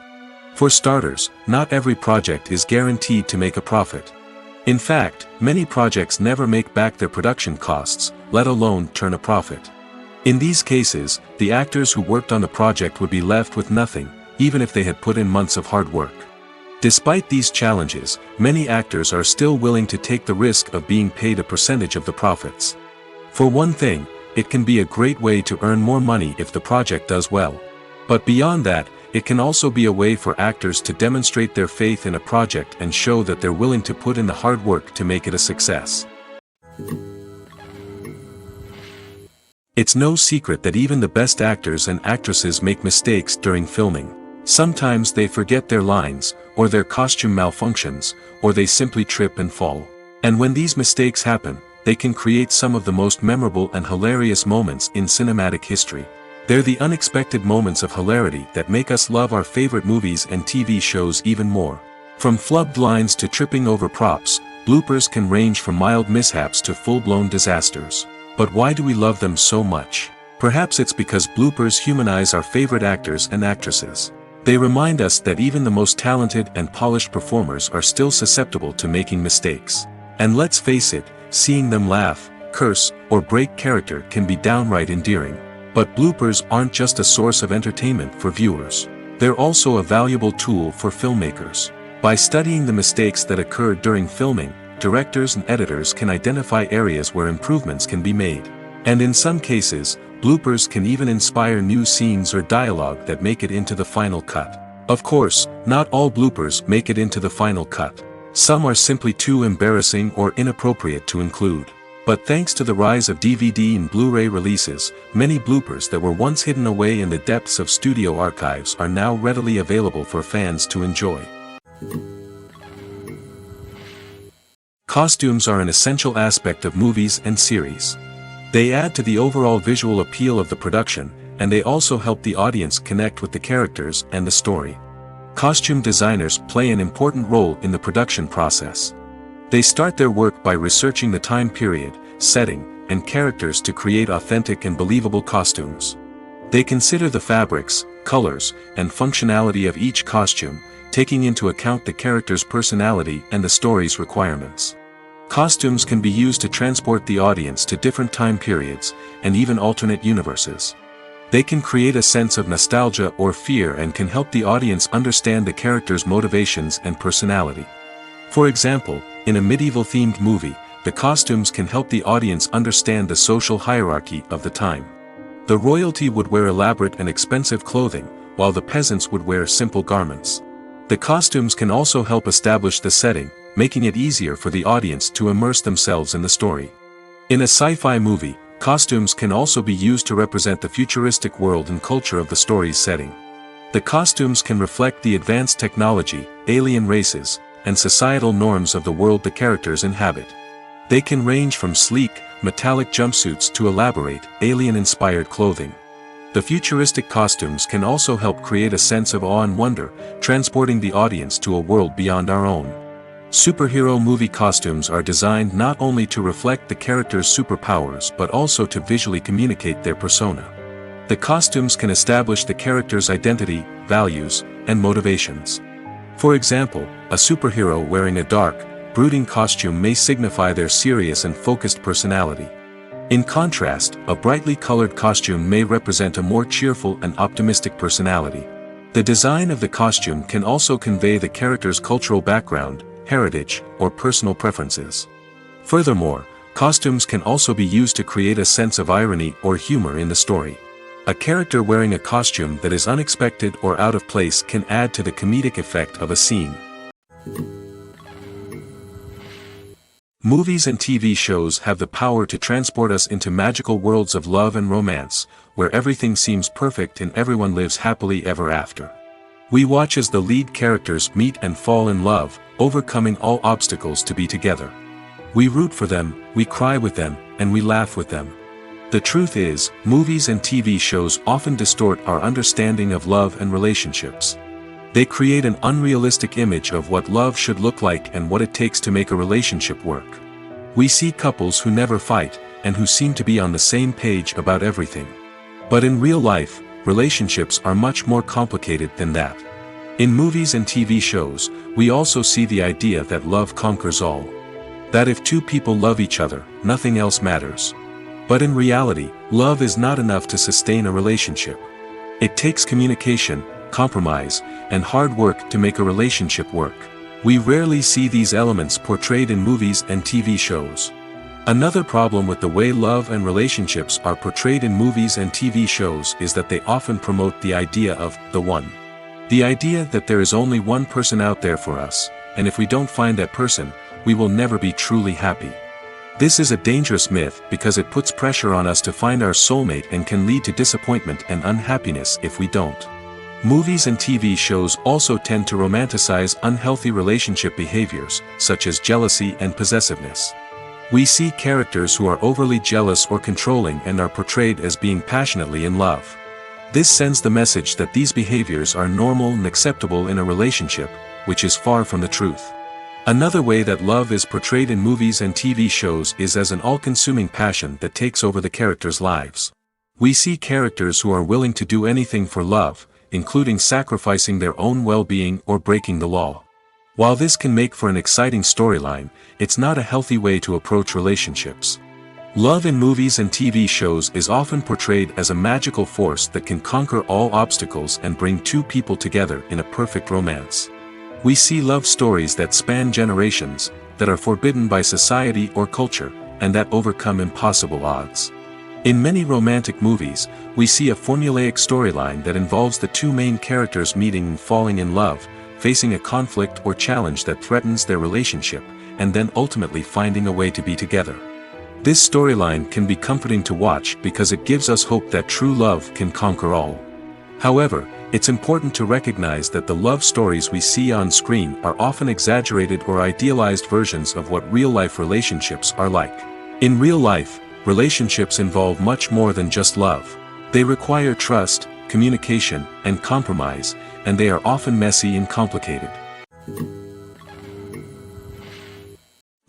For starters, not every project is guaranteed to make a profit. In fact, many projects never make back their production costs, let alone turn a profit. In these cases, the actors who worked on the project would be left with nothing, even if they had put in months of hard work. Despite these challenges, many actors are still willing to take the risk of being paid a percentage of the profits. For one thing, it can be a great way to earn more money if the project does well. But beyond that, it can also be a way for actors to demonstrate their faith in a project and show that they're willing to put in the hard work to make it a success. It's no secret that even the best actors and actresses make mistakes during filming. Sometimes they forget their lines, or their costume malfunctions, or they simply trip and fall. And when these mistakes happen, they can create some of the most memorable and hilarious moments in cinematic history. They're the unexpected moments of hilarity that make us love our favorite movies and TV shows even more. From flubbed lines to tripping over props, bloopers can range from mild mishaps to full-blown disasters. But why do we love them so much? Perhaps it's because bloopers humanize our favorite actors and actresses. They remind us that even the most talented and polished performers are still susceptible to making mistakes. And let's face it, seeing them laugh, curse, or break character can be downright endearing. But bloopers aren't just a source of entertainment for viewers. They're also a valuable tool for filmmakers. By studying the mistakes that occurred during filming, directors and editors can identify areas where improvements can be made. And in some cases, bloopers can even inspire new scenes or dialogue that make it into the final cut. Of course, not all bloopers make it into the final cut. Some are simply too embarrassing or inappropriate to include. But thanks to the rise of DVD and Blu-ray releases, many bloopers that were once hidden away in the depths of studio archives are now readily available for fans to enjoy. Costumes are an essential aspect of movies and series. They add to the overall visual appeal of the production, and they also help the audience connect with the characters and the story. Costume designers play an important role in the production process. They start their work by researching the time period, setting, and characters to create authentic and believable costumes. They consider the fabrics, colors, and functionality of each costume, taking into account the character's personality and the story's requirements. Costumes can be used to transport the audience to different time periods, and even alternate universes. They can create a sense of nostalgia or fear and can help the audience understand the character's motivations and personality. For example, in a medieval-themed movie, the costumes can help the audience understand the social hierarchy of the time. The royalty would wear elaborate and expensive clothing, while the peasants would wear simple garments. The costumes can also help establish the setting, making it easier for the audience to immerse themselves in the story. In a sci-fi movie, costumes can also be used to represent the futuristic world and culture of the story's setting. The costumes can reflect the advanced technology, alien races, and societal norms of the world the characters inhabit. They can range from sleek, metallic jumpsuits to elaborate, alien-inspired clothing. The futuristic costumes can also help create a sense of awe and wonder, transporting the audience to a world beyond our own. Superhero movie costumes are designed not only to reflect the character's superpowers but also to visually communicate their persona. The costumes can establish the character's identity, values, and motivations. For example, a superhero wearing a dark, brooding costume may signify their serious and focused personality. In contrast, a brightly colored costume may represent a more cheerful and optimistic personality. The design of the costume can also convey the character's cultural background, heritage, or personal preferences. Furthermore, costumes can also be used to create a sense of irony or humor in the story. A character wearing a costume that is unexpected or out of place can add to the comedic effect of a scene. Movies and TV shows have the power to transport us into magical worlds of love and romance, where everything seems perfect and everyone lives happily ever after. We watch as the lead characters meet and fall in love, overcoming all obstacles to be together. We root for them, we cry with them, and we laugh with them. The truth is, movies and TV shows often distort our understanding of love and relationships. They create an unrealistic image of what love should look like and what it takes to make a relationship work. We see couples who never fight, and who seem to be on the same page about everything. But in real life, relationships are much more complicated than that. In movies and TV shows, we also see the idea that love conquers all. That if two people love each other, nothing else matters. But in reality, love is not enough to sustain a relationship. It takes communication, compromise, and hard work to make a relationship work. We rarely see these elements portrayed in movies and TV shows. Another problem with the way love and relationships are portrayed in movies and TV shows is that they often promote the idea of the one. The idea that there is only one person out there for us, and if we don't find that person, we will never be truly happy. This is a dangerous myth because it puts pressure on us to find our soulmate and can lead to disappointment and unhappiness if we don't. Movies and TV shows also tend to romanticize unhealthy relationship behaviors, such as jealousy and possessiveness. We see characters who are overly jealous or controlling and are portrayed as being passionately in love. This sends the message that these behaviors are normal and acceptable in a relationship, which is far from the truth. Another way that love is portrayed in movies and TV shows is as an all-consuming passion that takes over the characters' lives. We see characters who are willing to do anything for love, including sacrificing their own well-being or breaking the law. While this can make for an exciting storyline, it's not a healthy way to approach relationships. Love in movies and TV shows is often portrayed as a magical force that can conquer all obstacles and bring two people together in a perfect romance. We see love stories that span generations, that are forbidden by society or culture, and that overcome impossible odds. In many romantic movies, we see a formulaic storyline that involves the two main characters meeting and falling in love, facing a conflict or challenge that threatens their relationship, and then ultimately finding a way to be together. This storyline can be comforting to watch because it gives us hope that true love can conquer all. However, it's important to recognize that the love stories we see on screen are often exaggerated or idealized versions of what real-life relationships are like. In real life, relationships involve much more than just love. They require trust, communication, and compromise, and they are often messy and complicated.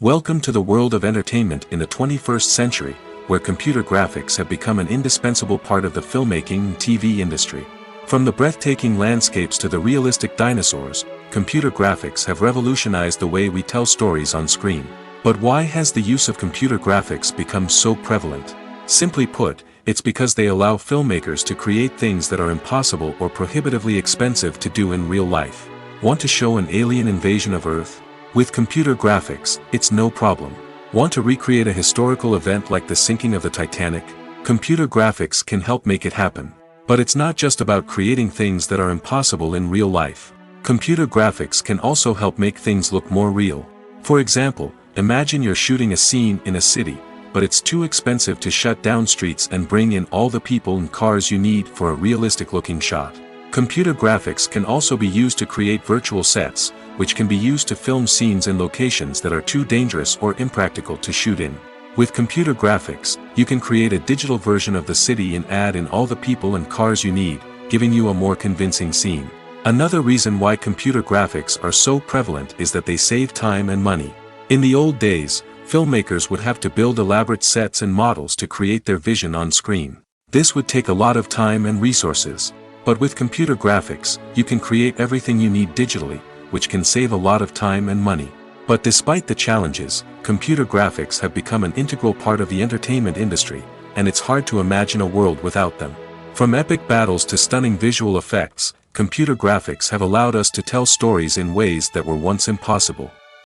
Welcome to the world of entertainment in the 21st century, where computer graphics have become an indispensable part of the filmmaking and TV industry. From the breathtaking landscapes to the realistic dinosaurs, computer graphics have revolutionized the way we tell stories on screen. But why has the use of computer graphics become so prevalent? Simply put, it's because they allow filmmakers to create things that are impossible or prohibitively expensive to do in real life. Want to show an alien invasion of Earth? With computer graphics, it's no problem. Want to recreate a historical event like the sinking of the Titanic? Computer graphics can help make it happen. But it's not just about creating things that are impossible in real life. Computer graphics can also help make things look more real. For example, imagine you're shooting a scene in a city, but it's too expensive to shut down streets and bring in all the people and cars you need for a realistic-looking shot. Computer graphics can also be used to create virtual sets, which can be used to film scenes in locations that are too dangerous or impractical to shoot in. With computer graphics, you can create a digital version of the city and add in all the people and cars you need, giving you a more convincing scene. Another reason why computer graphics are so prevalent is that they save time and money. In the old days, filmmakers would have to build elaborate sets and models to create their vision on screen. This would take a lot of time and resources. But with computer graphics, you can create everything you need digitally, which can save a lot of time and money. But despite the challenges, computer graphics have become an integral part of the entertainment industry, and it's hard to imagine a world without them. From epic battles to stunning visual effects, computer graphics have allowed us to tell stories in ways that were once impossible.